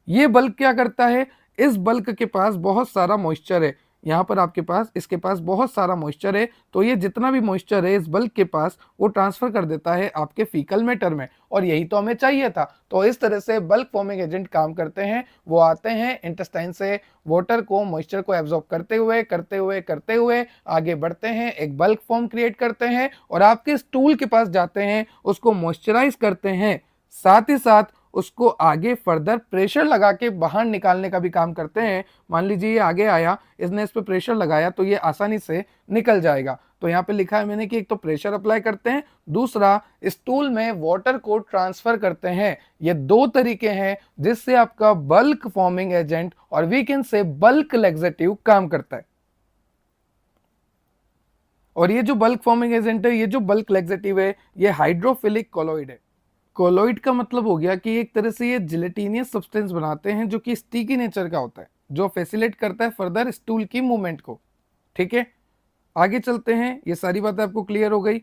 [SPEAKER 1] ये बल्क क्या करता है, इस बल्क के पास बहुत सारा मॉइस्चर है, यहाँ पर आपके पास, इसके पास बहुत सारा मॉइस्चर है, तो ये जितना भी मॉइस्चर है इस बल्क के पास, वो ट्रांसफर कर देता है आपके फीकल मैटर में, और यही तो हमें चाहिए था। तो इस तरह से बल्क फॉर्मिंग एजेंट काम करते हैं। वो आते हैं इंटेस्टाइन से, वाटर को, मॉइस्चर को एब्जॉर्ब करते हुए करते हुए करते हुए आगे बढ़ते हैं, एक बल्क फॉर्म क्रिएट करते हैं और आपके स्टूल के पास जाते हैं, उसको मॉइस्चराइज करते हैं, साथ ही साथ उसको आगे फर्दर प्रेशर लगा के बाहर निकालने का भी काम करते हैं। मान लीजिए ये आगे आया, इसने इस पे प्रेशर लगाया तो ये आसानी से निकल जाएगा। तो यहाँ पे लिखा है मैंने कि एक तो प्रेशर अप्लाई करते हैं, दूसरा स्टूल में वाटर को ट्रांसफर करते हैं। ये दो तरीके हैं जिससे आपका बल्क फॉर्मिंग एजेंट और we can say bulk laxative काम करता है। और ये जो बल्क फॉर्मिंग एजेंट है, ये जो बल्क लेक्सेटिव है, ये हाइड्रोफिलिक कोलॉइड है। कोलॉइड का मतलब हो गया कि एक तरह से ये जिलेटिनियस सब्सटेंस बनाते हैं, जो कि स्टिकी नेचर का होता है, जो फैसिलिटेट करता है फर्दर स्टूल की मूवमेंट को। ठीक है, आगे चलते हैं। ये सारी बातें आपको क्लियर हो गई।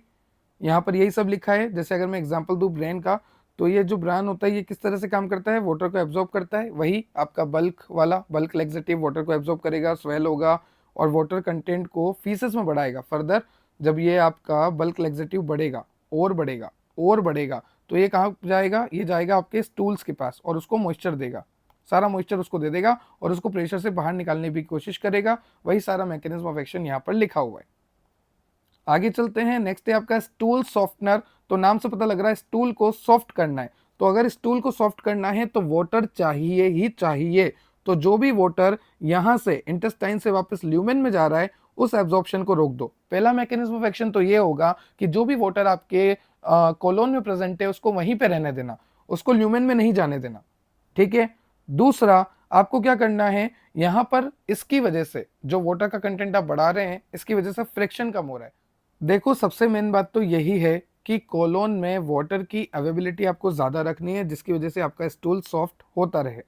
[SPEAKER 1] यहाँ पर यही सब लिखा है। जैसे अगर मैं एग्जांपल दूं ब्रेन का, तो ये जो ब्रेन होता है ये किस तरह से काम करता है, वाटर को एब्जॉर्ब करता है, वही आपका बल्क वाला, बल्क लेक्सेटिव वाटर को एब्जॉर्ब करेगा, स्वेल होगा और वाटर कंटेंट को फीसेस में बढ़ाएगा। फर्दर जब ये आपका बल्क लेक्सेटिव बढ़ेगा और बढ़ेगा और बढ़ेगा, तो ये कहाँ जाएगा, ये जाएगा आपके स्टूल्स के पास और उसको मॉइस्चर देगा, सारा मॉइस्चर उसको दे देगा और उसको प्रेशर से बाहर निकालने की कोशिश करेगा। वही सारा मैकेनिज्म ऑफ एक्शन यहाँ पर लिखा हुआ है। आगे चलते हैं। नेक्स्ट है आपका स्टूल सॉफ्टनर। तो नाम से पता लग रहा है स्टूल को सॉफ्ट करना है। तो अगर स्टूल को सॉफ्ट करना है तो वाटर चाहिए ही चाहिए। तो जो भी वाटर यहाँ से इंटेस्टाइन से वापस ल्यूमेन में जा रहा है, उस एब्जॉर्प्शन को रोक दो। पहला मैकेनिज्म ऑफ एक्शन तो ये होगा कि जो भी वाटर आपके कोलोन में प्रेजेंट है उसको वहीं पे रहने देना, उसको ल्यूमेन में नहीं जाने देना। ठीक है। दूसरा, आपको क्या करना है, यहाँ पर इसकी वजह से जो वाटर का कंटेंट आप बढ़ा रहे हैं, इसकी वजह से फ्रिक्शन कम हो रहा है। देखो, सबसे मेन बात तो यही है कि कोलोन में वाटर की अवेलेबिलिटी आपको ज़्यादा रखनी है, जिसकी वजह से आपका स्टूल सॉफ्ट होता रहे।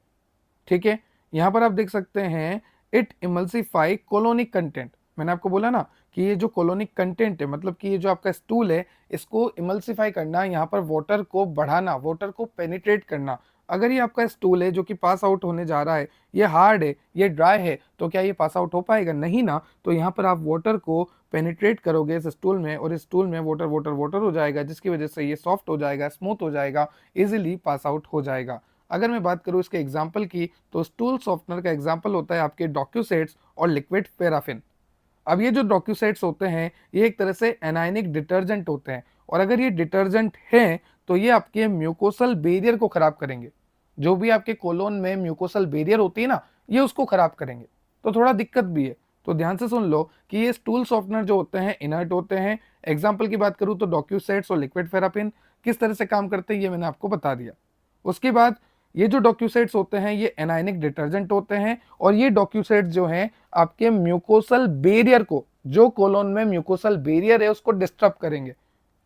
[SPEAKER 1] ठीक है, यहाँ पर आप देख सकते हैं इट इमल्सिफाई कोलोनिक कंटेंट। मैंने आपको बोला ना कि ये जो कोलोनिक कंटेंट है, मतलब कि ये जो आपका स्टूल है, इसको इमल्सिफाई करना, यहाँ पर वाटर को बढ़ाना, वाटर को पेनिट्रेट करना, अगर ये आपका स्टूल है जो कि पास आउट होने जा रहा है, ये हार्ड है, ये ड्राई है, तो क्या ये पास आउट हो पाएगा? नहीं ना। तो यहाँ पर आप वाटर को पेनिट्रेट करोगे इस स्टूल में और इस स्टूल में वाटर वाटर वाटर हो जाएगा, जिसकी वजह से ये सॉफ्ट हो जाएगा, स्मूथ हो जाएगा, इजीली पास आउट हो जाएगा। अगर मैं बात करूँ इसके एग्जाम्पल की, तो स्टूल सॉफ्टनर का एग्जाम्पल होता है आपके डॉक्यूसेट्स और लिक्विड पैराफिन। अब ये जो डॉक्यूसेट्स होते हैं, ये एक तरह से एनायनिक डिटर्जेंट होते हैं, और अगर ये डिटर्जेंट हैं तो ये आपके म्यूकोसल बैरियर को खराब करेंगे। जो भी आपके कोलोन में म्यूकोसल बैरियर होती है ना, ये उसको खराब करेंगे, तो थोड़ा दिक्कत भी है। तो ध्यान से सुन लो कि ये स्टूल सॉफ्टनर जो होते हैं इनर्ट होते हैं। एग्जाम्पल की बात करूं तो डॉक्यूसेट्स और लिक्विड फेरापिन किस तरह से काम करते हैं ये मैंने आपको बता दिया। उसके बाद ये जो डॉक्यूसेट्स होते हैं ये एनायनिक डिटर्जेंट होते हैं, और ये डॉक्यूसेट्स जो हैं आपके म्यूकोसल बैरियर को, जो कोलोन में म्यूकोसल बैरियर है उसको डिस्टर्ब करेंगे।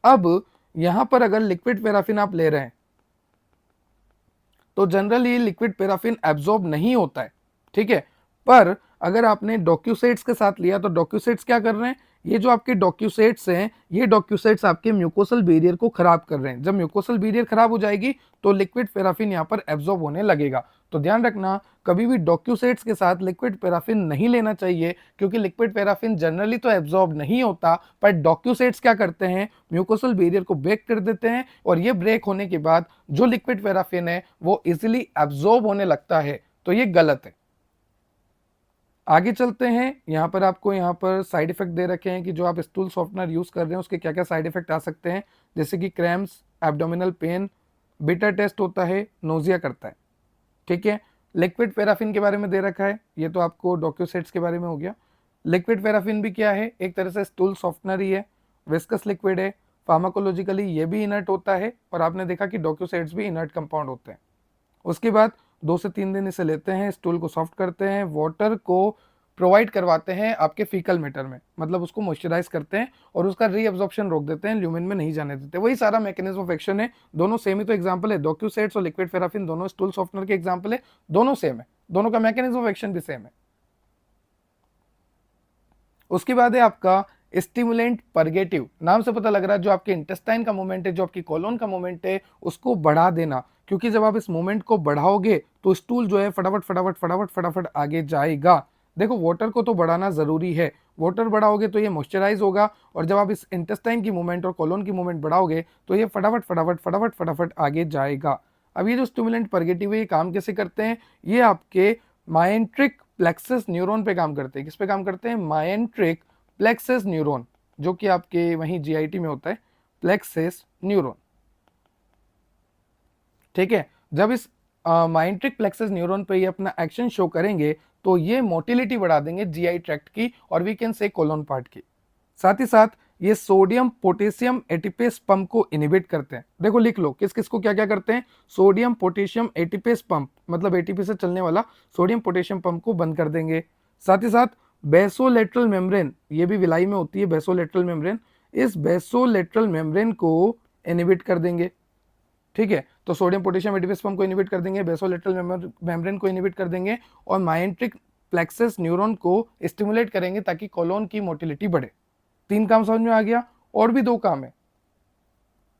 [SPEAKER 1] अब यहां पर अगर लिक्विड पैराफिन आप ले रहे हैं तो जनरली लिक्विड पैराफिन एब्जॉर्ब नहीं होता है, ठीक है। पर अगर आपने डॉक्यूसेट्स के साथ लिया तो डॉक्यूसेट्स क्या कर रहे हैं, ये जो आपके डॉक्यूसेट्स हैं, ये डॉक्यूसेट्स आपके म्यूकोसल बैरियर को खराब कर रहे हैं। जब म्यूकोसल बैरियर खराब हो जाएगी तो लिक्विड पैराफिन यहाँ पर एब्जॉर्ब होने लगेगा। तो ध्यान रखना, कभी भी डॉक्यूसेट्स के साथ लिक्विड पैराफिन नहीं लेना चाहिए, क्योंकि लिक्विड पैराफिन जनरली तो एब्जॉर्ब नहीं होता, पर डॉक्यूसेट्स क्या करते हैं, म्यूकोसल बैरियर को ब्रेक कर देते हैं, और ये ब्रेक होने के बाद जो लिक्विड पैराफिन है वो इजिली एब्जॉर्ब होने लगता है। तो ये गलत है। आगे चलते हैं। यहाँ पर आपको यहाँ पर साइड इफेक्ट दे रखे हैं कि जो आप स्टूल सॉफ्टनर यूज कर रहे हैं उसके क्या क्या साइड इफेक्ट आ सकते हैं, जैसे कि cramps, abdominal pain, bitter taste होता है, नोजिया करता है, ठीक है। लिक्विड पैराफिन के बारे में दे रखा है, ये तो आपको डॉक्यूसेट्स के बारे में हो गया। लिक्विड पैराफिन भी क्या है, एक तरह से स्टूल सॉफ्टनर ही है, विस्कस लिक्विड है, फार्माकोलॉजिकली ये भी इनर्ट होता है, और आपने देखा कि डॉक्यूसेट्स भी इनर्ट कंपाउंड होते हैं। उसके बाद 2 से 3 दिन इसे लेते हैं, स्टूल को सॉफ्ट करते हैं, वाटर को प्रोवाइड करवाते हैं आपके फीकल मैटर में, मतलब उसको मॉइस्चराइज करते हैं और उसका रीअब्जॉर्प्शन रोक देते हैं, ल्यूमेन में नहीं जाने देते। वही सारा मैकेनिज्म ऑफ एक्शन है, दोनों सेम ही तो एग्जांपल है। डॉक्यूसेट्स और लिक्विड पैराफिन दोनों स्टूल सॉफ्टनर के एग्जांपल है, दोनों सेम है, दोनों का मैकेनिज्म ऑफ एक्शन भी सेम है। उसके बाद है आपका स्टिमुलेंट परगेटिव। नाम से पता लग रहा है जो आपके इंटेस्टाइन का मूवमेंट है, जो आपकी कोलोन का मूवमेंट है, उसको बढ़ा देना, क्योंकि जब आप इस मूवमेंट को बढ़ाओगे तो स्टूल जो है फटाफट फटाफट फटाफट फटाफट आगे जाएगा। देखो वाटर को तो बढ़ाना जरूरी है, वाटर बढ़ाओगे तो ये मॉइस्चराइज होगा, और जब आप इस इंटेस्टाइन की मूवमेंट और कोलोन की मूवमेंट बढ़ाओगे तो ये फटाफट फटाफट फटाफट फटाफट आगे जाएगा। अब ये जो स्टिमुलेंट परगेटिव है ये काम कैसे करते हैं, ये आपके माइंट्रिक प्लेक्सस न्यूरॉन पे काम करते हैं। किस पे काम करते हैं, माइंट्रिक प्लेक्सस न्यूरॉन, जो कि आपके वहीं जीआईटी में होता है, प्लेक्सस न्यूरॉन, ठीक है। जब इस माइंट्रिक प्लेक्सस न्यूरॉन पे ये अपना एक्शन शो करेंगे तो ये मोटिलिटी बढ़ा देंगे जीआई ट्रैक्ट की, और we can say colon part की। साथ ही साथ ये सोडियम पोटेशियम एटीपेस पंप को इनिबिट करते हैं। देखो लिख लो किस किस को क्या क्या करते हैं, सोडियम पोटेशियम एटीपेस पंप, मतलब एटीपी से चलने वाला सोडियम पोटेशियम पंप को बंद कर देंगे। साथ ही साथ बेसोलेटरल मेम्ब्रेन, ये भी विलाई में होती है बेसोलेटरल मेम्ब्रेन, इस बेसोलेटरल मेम्ब्रेन को इनिबिट कर देंगे, ठीक है। तो सोडियम पोटेशियम एटीपेस पंप को इनिबिट कर देंगे, बेसोलेटरल मेम्ब्रेन को इनिबिट कर देंगे, और माइंट्रिक प्लेक्सस न्यूरॉन को स्टिमुलेट करेंगे ताकि कोलोन की मोटिलिटी बढ़े। 3 काम समझ में आ गया। और भी 2 काम है,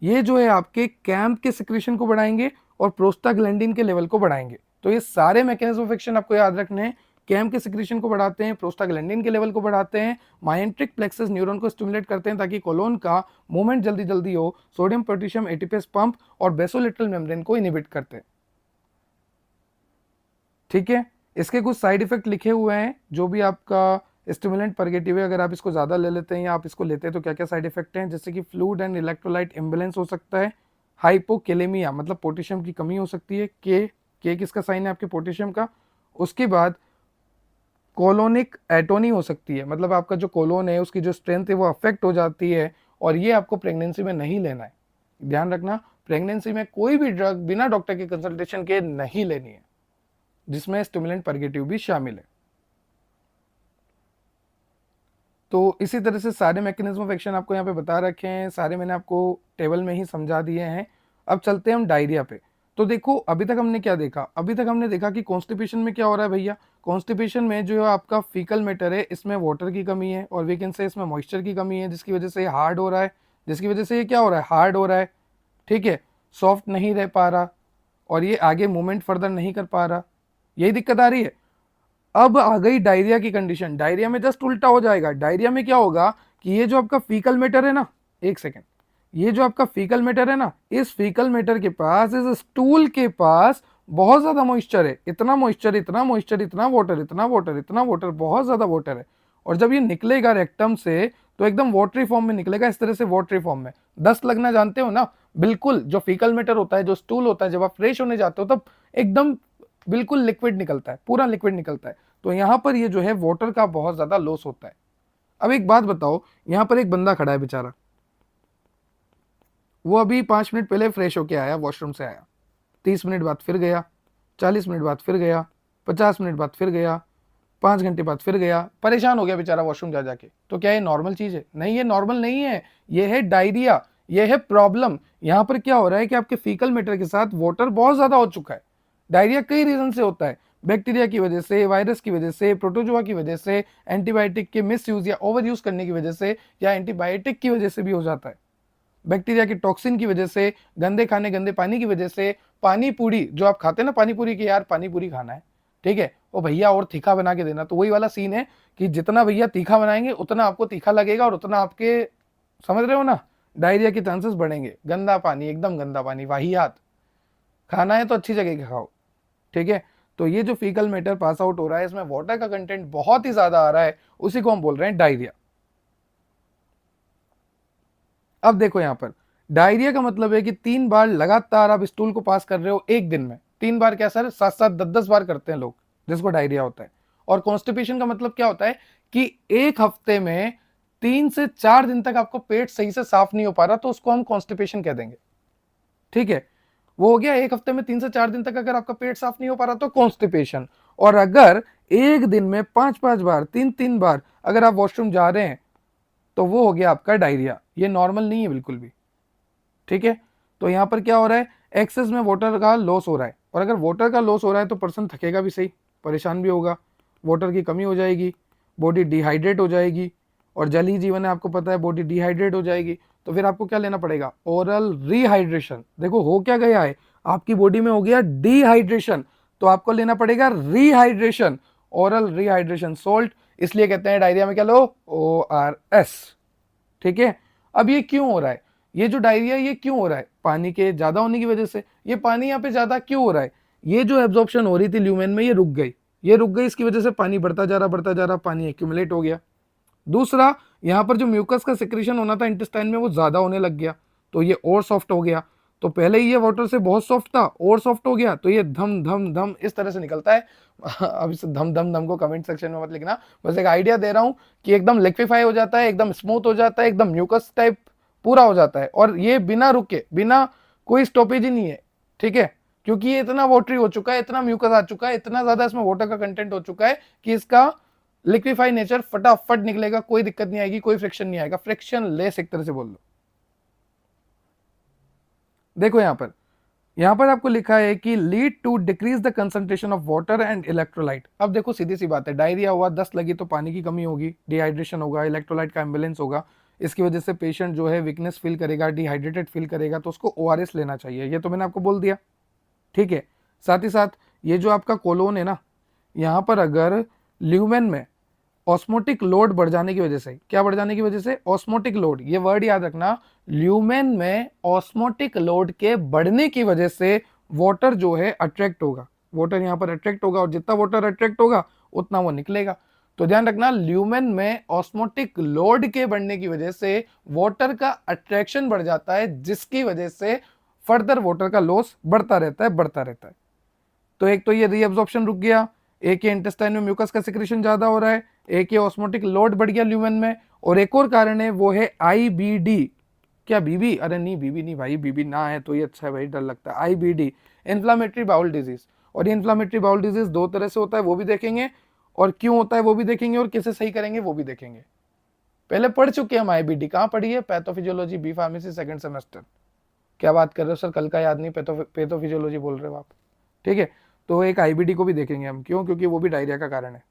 [SPEAKER 1] ये जो है आपके कैम्प के सिक्रेशन को बढ़ाएंगे और प्रोस्टाग्लैंडिन के लेवल को बढ़ाएंगे। तो ये सारे मैकेनिज्म ऑफ एक्शन आपको याद रखने हैं। कैम्प के सिक्रेशन को बढ़ाते हैं, प्रोस्टाग्लैंडिन के लेवल को बढ़ाते हैं, माइंट्रिक प्लेक्सस न्यूरॉन को स्टिमुलेट करते हैं ताकि कोलोन का मूवमेंट जल्दी जल्दी हो, सोडियम पोटेशियम एटीपेस पंप और बेसोलेटरल मेम्ब्रेन को इनिबिट करते हैं, ठीक है। इसके कुछ साइड इफेक्ट लिखे हुए हैं, जो भी आपका स्टिमुलेंट परगेटिव है, अगर आप इसको ज़्यादा ले लेते हैं या आप इसको लेते हैं तो क्या क्या साइड इफेक्ट हैं, जैसे कि फ्लूइड एंड इलेक्ट्रोलाइट इम्बेलेंस हो सकता है, हाइपोकेलेमिया मतलब पोटेशियम की कमी हो सकती है, के किसका साइन है आपके पोटेशियम का। उसके बाद कोलोनिक एटोनी हो सकती है, मतलब आपका जो कोलोन है उसकी जो स्ट्रेंथ है वो अफेक्ट हो जाती है, और ये आपको प्रेगनेंसी में नहीं लेना है। ध्यान रखना, प्रेगनेंसी में कोई भी ड्रग बिना डॉक्टर के कंसल्टेशन के नहीं लेनी है, जिसमें स्टिमुलेंट परगेटिव भी शामिल है। तो इसी तरह से सारे मैकेनिज्म ऑफ एक्शन आपको यहाँ पे बता रखे हैं, सारे मैंने आपको टेबल में ही समझा दिए हैं। अब चलते हैं हम डायरिया पे। तो देखो अभी तक हमने क्या देखा, अभी तक हमने देखा कि कॉन्स्टिपेशन में क्या हो रहा है भैया, कॉन्स्टिपेशन में जो है आपका फीकल मैटर है इसमें वाटर की कमी है, और वी कैन से इसमें मॉइस्चर की कमी है, जिसकी वजह से ये हार्ड हो रहा है, जिसकी वजह से ये क्या हो रहा है, हार्ड हो रहा है, ठीक है, सॉफ्ट नहीं रह पा रहा। और ये आगे मूवमेंट फर्दर नहीं कर पा रहा, यही दिक्कत आ रही है। अब आ गई डायरिया की कंडीशन। डायरिया में जस्ट उल्टा हो जाएगा। डायरिया में क्या होगा कि ये जो आपका फीकल मैटर है ना, एक सेकेंड, ये जो आपका फीकल मैटर है ना, इस फीकल मैटर के पास, इस स्टूल के पास बहुत ज्यादा मॉइस्चर है, इतना मॉइस्चर, इतना मॉइस्चर, इतना वाटर, इतना वाटर, इतना वाटर, बहुत ज्यादा वाटर है। और जब ये निकलेगा रेक्टम से तो एकदम वाटरी फॉर्म में निकलेगा, इस तरह से वाटरी फॉर्म में। दस्त लगना जानते हो ना, बिल्कुल जो फीकल मैटर होता है, जो स्टूल होता है, जब आप फ्रेश होने जाते हो तब एकदम बिल्कुल लिक्विड निकलता है, पूरा लिक्विड निकलता है। तो यहां पर ये जो है वाटर का बहुत ज्यादा लॉस होता है। अब एक बात बताओ, यहां पर एक बंदा खड़ा है बेचारा, वो अभी 5 मिनट पहले फ्रेश होके आया, वॉशरूम से आया, 30 मिनट बाद फिर गया, 40 मिनट बाद फिर गया, 50 मिनट बाद फिर गया, 5 घंटे बाद फिर गया, परेशान हो गया बेचारा वॉशरूम जा जाके। तो क्या ये नॉर्मल चीज है? नहीं, ये नॉर्मल नहीं है, ये है डायरिया, ये है प्रॉब्लम। यहां पर क्या हो रहा है कि आपके फीकल मैटर के साथ वाटर बहुत ज्यादा हो चुका है। डायरिया कई रीजन से होता है, बैक्टीरिया की वजह से, वायरस की वजह से, प्रोटोजोआ की वजह से, एंटीबायोटिक के मिस यूज या ओवर यूज करने की वजह से, या एंटीबायोटिक की वजह से भी हो जाता है, बैक्टीरिया की टॉक्सिन की वजह से, गंदे खाने, गंदे पानी की वजह से। पानी पूरी जो आप खाते हैं ना, पानी पूरी की यार पानी पूरी खाना है, ठीक है, वो भैया और तीखा बना के देना, तो वही वाला सीन है कि जितना भैया तीखा बनाएंगे उतना आपको तीखा लगेगा और उतना आपके, समझ रहे हो ना, डायरिया के चांसेस बढ़ेंगे। गंदा पानी, एकदम गंदा पानी, वाहियात। खाना है तो अच्छी जगह का खाओ, ठीक है। तो ये जो फीकल मैटर पास आउट हो रहा है, इसमें वाटर का कंटेंट बहुत ही ज्यादा आ रहा है, उसी को हम बोल रहे हैं डायरिया। अब देखो यहां पर, डायरिया का मतलब है कि 3 बार लगातार आप स्टूल को पास कर रहे हो एक दिन में। 3 बार क्या सर, 7-7, 10-10 बार करते हैं लोग, जिसको डायरिया होता है। और कॉन्स्टिपेशन का मतलब क्या होता है कि एक हफ्ते में 3 से 4 दिन तक आपको पेट सही से साफ नहीं हो पा रहा, तो उसको हम कॉन्स्टिपेशन कह देंगे, ठीक है। वो हो गया, एक हफ्ते में 3 से 4 दिन तक अगर आपका पेट साफ नहीं हो पा रहा तो कॉन्स्टिपेशन। और अगर एक दिन में 5-5 बार, 3-3 बार अगर आप वॉशरूम जा रहे हैं तो वो हो गया आपका डायरिया। ये नॉर्मल नहीं है बिल्कुल भी, ठीक है। तो यहां पर क्या हो रहा है, एक्सेस में वाटर का लॉस हो रहा है। और अगर वाटर का लॉस हो रहा है तो पर्सन थकेगा भी सही, परेशान भी होगा, वाटर की कमी हो जाएगी, बॉडी डिहाइड्रेट हो जाएगी। और जल ही जीवन है, आपको पता है, बॉडी डिहाइड्रेट हो जाएगी। तो फिर आपको क्या लेना पड़ेगा, ओरल रिहाइड्रेशन। देखो हो क्या गया है, आपकी बॉडी में हो गया डिहाइड्रेशन, तो आपको लेना पड़ेगा रिहाइड्रेशन, ओरल रिहाइड्रेशन सॉल्ट। इसलिए कहते हैं डायरिया में क्या लो, ORS, ठीक है। अब ये क्यों हो रहा है, ये जो डायरिया ये क्यों हो रहा है, पानी के ज्यादा होने की वजह से। ये पानी यहाँ पे ज्यादा क्यों हो रहा है, ये जो एब्जॉर्प्शन हो रही थी ल्यूमेन में, ये रुक गई, ये रुक गई, इसकी वजह से पानी बढ़ता जा रहा, बढ़ता जा रहा, पानी एक्यूमुलेट हो गया। दूसरा, यहाँ पर जो म्यूकस का सिक्रेशन होना था इंटेस्टाइन में, वो ज्यादा होने लग गया, तो ये और सॉफ्ट हो गया। तो पहले ही ये वाटर से बहुत सॉफ्ट था, और सॉफ्ट हो गया, तो ये धम धम धम इस तरह से निकलता है। अब इस धम धम धम को कमेंट सेक्शन में मत लिखना, बस एक आइडिया दे रहा हूं कि एकदम लिक्विफाई हो जाता है, एकदम स्मूथ हो जाता है, एकदम म्यूकस टाइप पूरा हो जाता है। और ये बिना रुके, बिना कोई स्टॉपेज ही नहीं है, ठीक है, क्योंकि ये इतना वाटरी हो चुका है, इतना म्यूकस आ चुका है, इतना ज्यादा इसमें वाटर का कंटेंट हो चुका है कि इसका लिक्विफाई नेचर फटाफट निकलेगा, कोई दिक्कत नहीं आएगी, कोई फ्रिक्शन नहीं आएगा, फ्रिक्शन लेस एक तरह से बोल लो। देखो यहां पर आपको लिखा है कि lead to decrease the concentration of water and electrolyte. अब देखो सीधी सी बात है, डायरिया हुआ, दस्त लगी तो पानी की कमी होगी, डिहाइड्रेशन होगा, इलेक्ट्रोलाइट का इम्बेलेंस होगा, इसकी वजह से पेशेंट जो है वीकनेस फील करेगा, डिहाइड्रेटेड फील करेगा, तो उसको ORS लेना चाहिए, ये तो मैंने आपको बोल दिया, ठीक है। साथ ही साथ ये जो आपका कोलोन है ना, यहां पर अगर ल्यूमेन में ऑस्मोटिक लोड बढ़ जाने की वजह से, क्या बढ़ जाने की वजह से, ऑस्मोटिक लोड, ये वर्ड याद रखना, ल्यूमेन में ऑस्मोटिक लोड के बढ़ने की वजह से वाटर जो है अट्रैक्ट होगा, वाटर यहां पर अट्रैक्ट होगा, और जितना वाटर अट्रैक्ट होगा उतना वो निकलेगा। तो ध्यान रखना, ल्यूमेन में ऑस्मोटिक लोड के बढ़ने की वजह से वाटर का अट्रैक्शन बढ़ जाता है, जिसकी वजह से फर्दर वाटर का लॉस बढ़ता रहता है, बढ़ता रहता है। तो एक तो ये रीअब्जॉर्प्शन रुक गया, एक ये इंटेस्टाइन में म्यूकस का सिक्रेशन ज्यादा हो रहा है, एक ये ऑस्मोटिक लोड बढ़ गया ल्यूमेन में, और एक और कारण है वो है IBD। क्या बीबी, अरे नहीं बीबी नहीं भाई, बीबी ना है तो ये अच्छा है भाई, डर लगता है। IBD, inflammatory bowel disease. और ये इन्फ्लामेटरी बाउल डिजीज 2 तरह से होता है, वो भी देखेंगे, और क्यों होता है वो भी देखेंगे, और कैसे सही करेंगे वो भी देखेंगे। पहले पढ़ चुके हैं हम IBD, कहाँ पढ़ी है, pathophysiology B pharmacy 2nd semester. क्या बात कर रहे हो सर, कल का याद नहीं, पैथोफिजियोलॉजी बोल रहे हो आप, ठीक है। तो एक IBD को भी देखेंगे हम, क्यों, क्योंकि वो भी डायरिया का कारण है।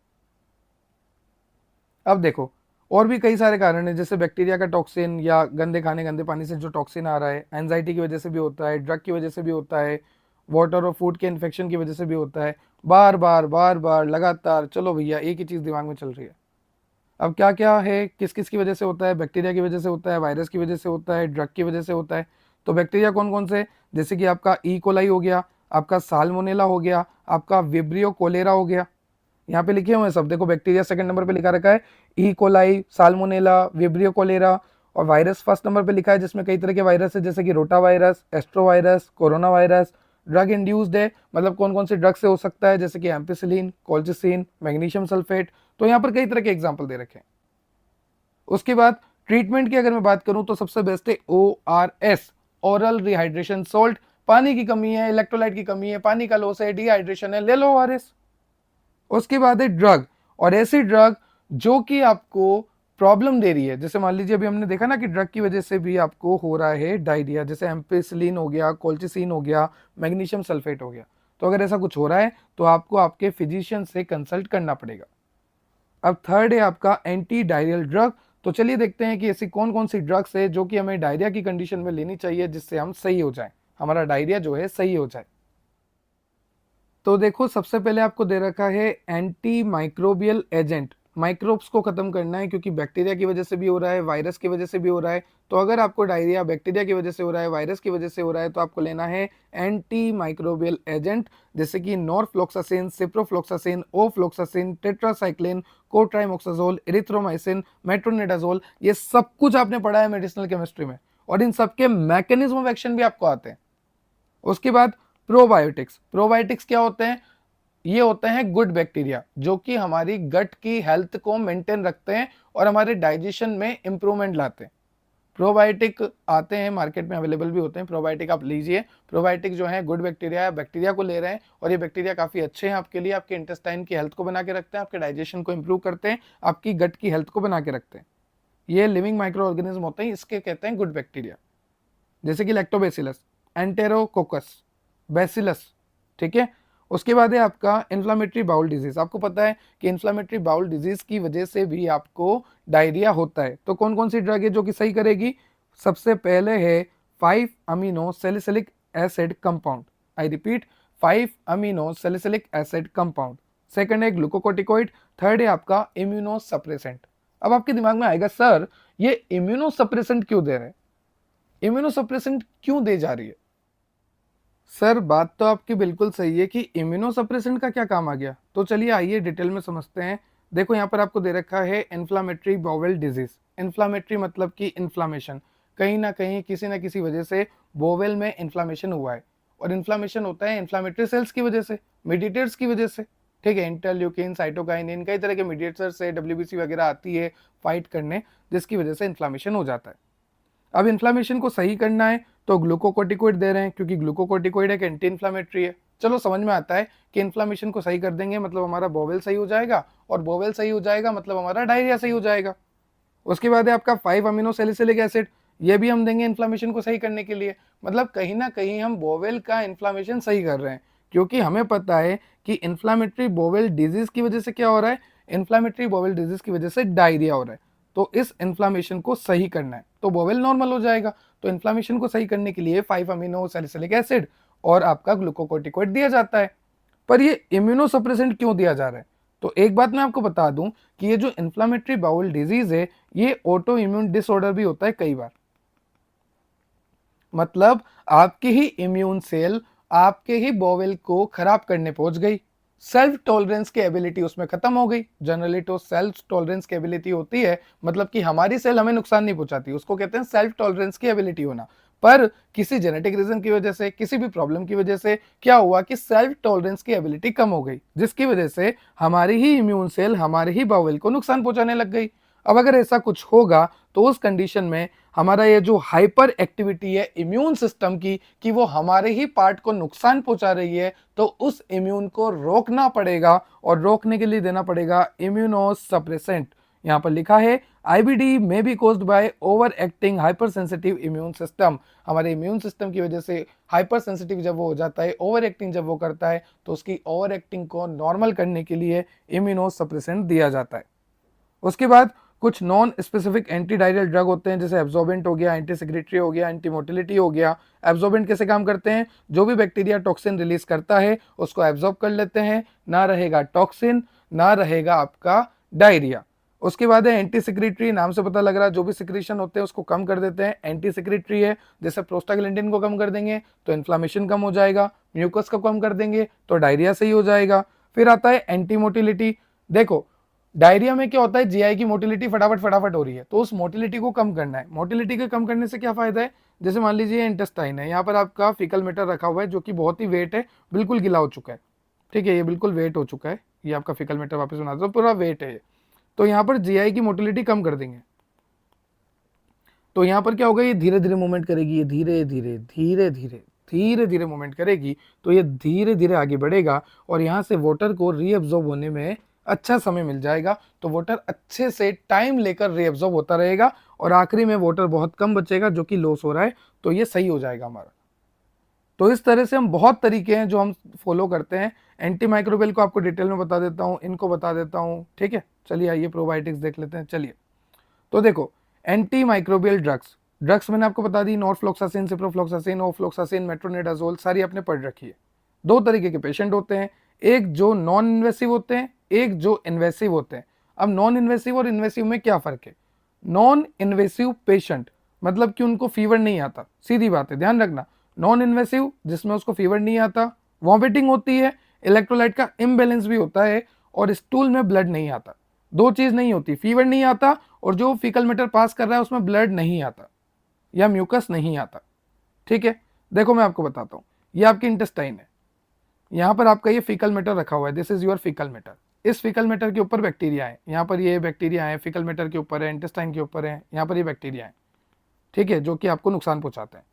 [SPEAKER 1] अब देखो और भी कई सारे कारण हैं, जैसे बैक्टीरिया का टॉक्सिन, या गंदे खाने, गंदे पानी से जो टॉक्सिन आ रहा है, एंजाइटी की वजह से भी होता है, ड्रग की वजह से भी होता है, वाटर और फूड के इन्फेक्शन की वजह से भी होता है। बार बार लगातार, चलो भैया एक ही चीज़ दिमाग में चल रही है। अब क्या क्या है, किस किस की वजह से होता है, बैक्टीरिया की वजह से होता है, वायरस की वजह से होता है, ड्रग की वजह से होता है। तो बैक्टीरिया कौन कौन से, जैसे कि आपका ई कोलाई हो गया, आपका साल्मोनेला हो गया, आपका विब्रियो कोलेरा हो गया। यहाँ पे लिखे हुए हैं सब, देखो बैक्टीरिया सेकंड नंबर पे लिखा रखा है, E coli, salmonella, vibrio cholera. और वायरस फर्स्ट नंबर पे लिखा है, जिसमें कई तरह के वायरस है, जैसे कि rota virus, astro virus, corona virus. Drug induced है, मतलब कौन कौन से ड्रग से हो सकता है, जैसे कि एम्पिसिलिन, कोल्चिसिन, मैग्नीशियम सल्फेट। तो यहाँ पर कई तरह के एग्जाम्पल दे रखे हैं। उसके बाद ट्रीटमेंट की अगर मैं बात करूं तो सबसे बेस्ट है ORS, ओरल रिहाइड्रेशन सॉल्ट। पानी की कमी है, इलेक्ट्रोलाइट की कमी है, पानी का लॉस है, डिहाइड्रेशन है, ले लो ORS। उसके बाद है ड्रग, और ऐसी ड्रग जो कि आपको प्रॉब्लम दे रही है, जैसे मान लीजिए अभी हमने देखा ना कि ड्रग की वजह से भी आपको हो रहा है डायरिया, जैसे एम्पिसिलिन हो गया, कोल्चिसिन हो गया, मैग्नीशियम सल्फेट हो गया। तो अगर ऐसा कुछ हो रहा है तो आपको आपके फिजिशियन से कंसल्ट करना पड़ेगा। अब थर्ड है आपका एंटी डायरियल ड्रग। तो चलिए देखते हैं कि ऐसी कौन कौन सी ड्रग्स है जो कि हमें डायरिया की कंडीशन में लेनी चाहिए, जिससे हम सही हो जाएं, हमारा डायरिया जो है सही हो जाए। तो देखो सबसे पहले आपको दे रखा है एंटी माइक्रोबियल एजेंट। माइक्रोब्स को खत्म करना है, क्योंकि बैक्टीरिया की वजह से भी हो रहा है, वायरस की वजह से भी हो रहा है। तो अगर आपको डायरिया बैक्टीरिया की वजह से हो रहा है, वायरस की वजह से हो रहा है, तो आपको लेना है एंटी माइक्रोबियल एजेंट, जैसे कि norfloxacin, ciprofloxacin, ofloxacin, tetracycline, cotrimoxazole, erythromycin, metronidazole. ये सब कुछ आपने पढ़ा है मेडिसिनल केमिस्ट्री में, और इन सबके मैकेनिज्म ऑफ एक्शन भी आपको आते हैं। उसके बाद प्रोबायोटिक्स। प्रोबायोटिक्स क्या होते हैं, ये होते हैं गुड बैक्टीरिया जो कि हमारी गट की हेल्थ को मेंटेन रखते हैं और हमारे डाइजेशन में इंप्रूवमेंट लाते हैं। प्रोबायोटिक आते हैं मार्केट में, अवेलेबल भी होते हैं, प्रोबायोटिक आप लीजिए। प्रोबायोटिक जो है गुड बैक्टीरिया, बैक्टीरिया को ले रहे हैं, और ये बैक्टीरिया काफ़ी अच्छे हैं आपके लिए, आपके इंटेस्टाइन की हेल्थ को बना के रखते हैं, आपके डाइजेशन को इंप्रूव करते हैं, आपकी गट की हेल्थ को बना के रखते हैं। ये लिविंग माइक्रो ऑर्गेनिज्म होते हैं, इसके कहते हैं गुड बैक्टीरिया, जैसे कि लैक्टोबैसिलस, एंटेरोकोकस, बैसिलस। ठीक है। उसके बाद है आपका इन्फ्लामेटरी बाउल डिजीज। आपको पता है कि इन्फ्लामेटरी बाउल डिजीज की वजह से भी आपको डायरिया होता है। तो कौन कौन सी ड्रग है जो कि सही करेगी, सबसे पहले है 5 amino salicylic acid compound. I repeat, 5 amino salicylic acid compound. Second है ग्लूकोकोर्टिकोइड। थर्ड है आपका इम्यूनो सप्रेसेंट। अब आपके दिमाग में आएगा सर ये इम्यूनो सप्रेसेंट क्यों दे रहे हैं, इम्यूनो सप्रेसेंट क्यों दे जा रही है। सर बात तो आपकी बिल्कुल सही है कि इम्यूनो सप्रेसेंट का क्या काम आ गया। तो चलिए आइए डिटेल में समझते हैं। देखो यहाँ पर आपको दे रखा है इन्फ्लामेटरी बाउल डिजीज। इन्फ्लामेटरी मतलब कि इन्फ्लामेशन, कहीं ना कहीं किसी ना किसी वजह से बोवेल में इन्फ्लामेशन हुआ है, और इन्फ्लामेशन होता है इन्फ्लामेटरी सेल्स की वजह से, मीडिएटर्स की वजह से। ठीक है, इंटरल्यूकिन, साइटोकाइनिन, कई तरह के मीडिएटर्स से WBC वगैरह आती है फाइट करने, जिसकी वजह से इन्फ्लामेशन हो जाता है। अब इन्फ्लामेशन को सही करना है तो ग्लूकोकोर्टिकोइड दे रहे हैं, क्योंकि ग्लूकोकोर्टिकोइड एक एंटी इन्फ्लामेटरी है। चलो समझ में आता है कि इन्फ्लामेशन को सही कर देंगे मतलब हमारा बोवेल सही हो जाएगा, और बोवेल सही हो जाएगा मतलब हमारा डायरिया सही हो जाएगा। उसके बाद है आपका 5 अमीनो सैलिसिलिक एसिड, ये भी हम देंगे इन्फ्लामेशन को सही करने के लिए। मतलब कहीं ना कहीं हम बोवेल का इन्फ्लामेशन सही कर रहे हैं, क्योंकि हमें पता है कि इन्फ्लामेटरी बोवेल डिजीज की वजह से क्या हो रहा है, इन्फ्लामेटरी बोवेल डिजीज की वजह से डायरिया हो रहा है। तो इस इन्फ्लामेशन को सही करना है तो बोवेल नॉर्मल हो जाएगा। तो इन्फ्लामेशन को सही करने के लिए 5 अमीनो सैलिसिलिक एसिड और आपका ग्लूकोकोर्टिकोइड दिया जाता है। पर ये इम्यूनो सप्रेसेंट क्यों दिया जा रहा है, तो एक बात मैं आपको बता दूं कि ये जो इन्फ्लामेटरी बाउल डिजीज है ये ऑटो इम्यून डिसऑर्डर भी होता है कई बार। मतलब आपकी ही इम्यून सेल आपके ही बोवेल को खराब करने पहुंच गई, सेल्फ टॉलरेंस की एबिलिटी उसमें खत्म हो गई। जनरली तो सेल्फ टॉलरेंस की एबिलिटी होती है, मतलब कि हमारी सेल हमें नुकसान नहीं पहुंचाती, उसको कहते हैं सेल्फ टॉलरेंस की एबिलिटी होना। पर किसी जेनेटिक रीजन की वजह से, किसी भी प्रॉब्लम की वजह से क्या हुआ कि सेल्फ टॉलरेंस की एबिलिटी कम हो गई, जिसकी वजह से हमारी ही इम्यून सेल हमारे ही बाउल को नुकसान पहुंचाने लग गई। अब अगर ऐसा कुछ होगा तो उस कंडीशन में हमारा ये जो हाइपर एक्टिविटी है इम्यून सिस्टम की, कि वो हमारे ही पार्ट को नुकसान पहुंचा रही है, तो उस इम्यून को रोकना पड़ेगा, और रोकने के लिए देना पड़ेगा इम्यूनो सप्रेसेंट। यहाँ पर लिखा है IBD में be caused by overacting hypersensitive immune system. हमारे इम्यून सिस्टम की वजह से हाइपर सेंसिटिव जब वो हो जाता है, ओवर एक्टिंग जब वो करता है, तो उसकी ओवर एक्टिंग को नॉर्मल करने के लिए इम्यूनो सप्रेसेंट दिया जाता है। उसके बाद कुछ non specific anti diarrhoeal drug होते हैं, जैसे एब्जॉर्बेंट हो गया, एंटी सेक्रेटरी हो गया, एंटी मोटिलिटी हो गया। एब्जॉर्बेंट कैसे काम करते हैं? जो भी बैक्टीरिया टॉक्सिन रिलीज करता है उसको एब्जॉर्ब कर लेते हैं, ना रहेगा टॉक्सिन, ना रहेगा आपका डायरिया। उसके बाद है एंटी सेक्रेटरी, नाम से पता लग रहा है जो भी सिक्रीशन होते हैं उसको कम कर देते हैं, एंटी सेक्रेटरी है। जैसे प्रोस्टाग्लैंडिन को कम कर देंगे तो इन्फ्लामेशन कम हो जाएगा, म्यूकस को कम कर देंगे तो डायरिया सही हो जाएगा। फिर आता है एंटी मोटिलिटी। देखो डायरिया में क्या होता है, जीआई की मोटिलिटी फटाफट फटाफट हो रही है, तो उस मोटिलिटी को कम करना है। मोटिलिटी को कम करने से क्या फायदा है? जैसे मान लीजिए इंटेस्टाइन है, यहाँ पर आपका फीकल मैटर रखा हुआ है जो कि बहुत ही वेट है, बिल्कुल गीला हो चुका है, ठीक है, ये बिल्कुल वेट हो चुका है, ये आपका फीकल मैटर वापस बना दो, पूरा वेट है ये। तो यहाँ पर जीआई की मोटिलिटी कम कर देंगे, तो यहाँ पर क्या होगा, ये धीरे धीरे मूवमेंट करेगी, ये धीरे धीरे धीरे धीरे धीरे धीरे मूवमेंट करेगी, तो ये धीरे धीरे आगे बढ़ेगा और यहाँ से वाटर को रीअब्जॉर्ब होने में अच्छा समय मिल जाएगा। तो वाटर अच्छे से टाइम लेकर रीअब्जॉर्ब होता रहेगा और आखिरी में वाटर बहुत कम बचेगा जो कि लॉस हो रहा है, तो ये सही हो जाएगा हमारा। तो इस तरह से हम बहुत तरीके हैं जो हम फॉलो करते हैं। एंटी माइक्रोबियल को आपको डिटेल में बता देता हूँ, इनको बता देता हूँ, ठीक है। चलिए आइए प्रोबायोटिक्स देख लेते हैं। चलिए तो देखो एंटी माइक्रोबियल ड्रग्स, ड्रग्स मैंने आपको बता दी, नॉर्फ्लोक्सासिन, सिप्रोफ्लोक्सासिन, ओफ्लोक्सासिन, मेट्रोनिडाजोल, सारी आपने पढ़ रखी है। दो तरीके के पेशेंट होते हैं, एक जो नॉन इन्वेसिव होते हैं, एक जो इन्वेसिव होते हैं। अब नॉन इन्वेसिव और इन्वेसिव में क्या फर्क है? नॉन इन्वेसिव पेशेंट मतलब कि उनको फीवर नहीं आता, सीधी बात है, ध्यान रखना। नॉन इन्वेसिव जिसमें उसको फीवर नहीं आता, वॉमिटिंग होती है, इलेक्ट्रोलाइट का इम्बैलेंस भी होता है और स्टूल में ब्लड नहीं आता। दो चीज नहीं होती, फीवर नहीं आता और जो फीकल मैटर पास कर रहा है उसमें ब्लड नहीं आता या म्यूकस नहीं आता, ठीक है। देखो मैं आपको बताता हूँ, ये आपकी इंटेस्टाइन है, यहाँ पर आपका ये फीकल मैटर रखा हुआ है, this is your faecal matter. इस फीकल मैटर के ऊपर बैक्टीरिया है, यहाँ पर ये बैक्टीरिया है, फीकल मैटर के ऊपर है, इंटेस्टाइन के ऊपर है, यहाँ पर ये बैक्टीरिया है, ठीक है, जो कि आपको नुकसान पहुंचाते हैं।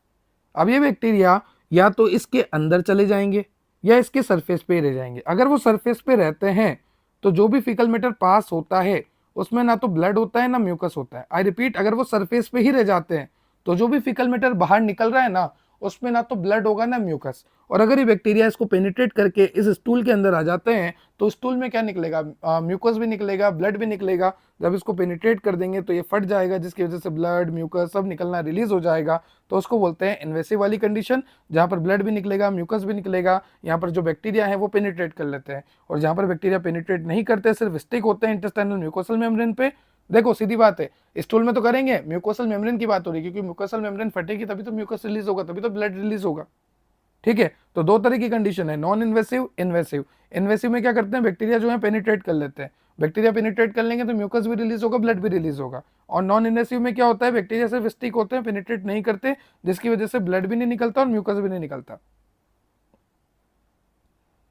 [SPEAKER 1] अब ये बैक्टीरिया या तो इसके अंदर चले जाएंगे या इसके सरफेस पे रह जाएंगे। अगर वो सरफेस पे रहते हैं तो जो भी फीकल मैटर पास होता है उसमें ना तो ब्लड होता है ना म्यूकस होता है। आई रिपीट, अगर वो सरफेस पे ही रह जाते हैं तो जो भी फीकल मैटर बाहर निकल रहा है ना उसमें ना तो ब्लड होगा ना म्यूकस। और अगर ये बैक्टीरिया इसको पेनिट्रेट करके इस स्टूल के अंदर आ जाते हैं तो स्टूल में क्या निकलेगा? म्यूकस भी निकलेगा, ब्लड भी निकलेगा। जब इसको पेनिट्रेट कर देंगे तो ये फट जाएगा, जिसकी वजह से ब्लड म्यूकस सब निकलना रिलीज हो जाएगा। तो उसको बोलते हैं इन्वेसिव वाली कंडीशन, जहाँ पर ब्लड भी निकलेगा, म्यूकस भी निकलेगा, यहाँ पर जो बैक्टीरिया है वो पेनिट्रेट कर लेते हैं। और जहाँ पर बैक्टीरिया पेनिट्रेट नहीं करते, सिर्फ स्टिक होते हैं इंटेस्टाइनल म्यूकोसल मेम्ब्रेन पे। देखो सीधी बात है, स्टूल में तो करेंगे, म्यूकोसल मेम्ब्रेन की बात हो रही है, क्योंकि म्यूकोसल मेम्ब्रेन फटेगी तभी तो म्यूकस रिलीज होगा, तभी तो ब्लड रिलीज होगा, ठीक है। तो दो तरह की कंडीशन है, नॉन इन्वेसिव, इन्वेसिव। इन्वेसिव में क्या करते हैं, बैक्टीरिया जो है पेनिट्रेट कर लेते हैं, बैक्टीरिया पेनिट्रेट कर लेंगे तो म्यूकस भी रिलीज होगा, ब्लड भी रिलीज होगा। और नॉन इन्वेसिव में क्या होता है, बैक्टीरिया सिर्फ स्टिक होते हैं, पेनिट्रेट नहीं करते, जिसकी वजह से ब्लड भी नहीं निकलता और म्यूकस भी नहीं निकलता।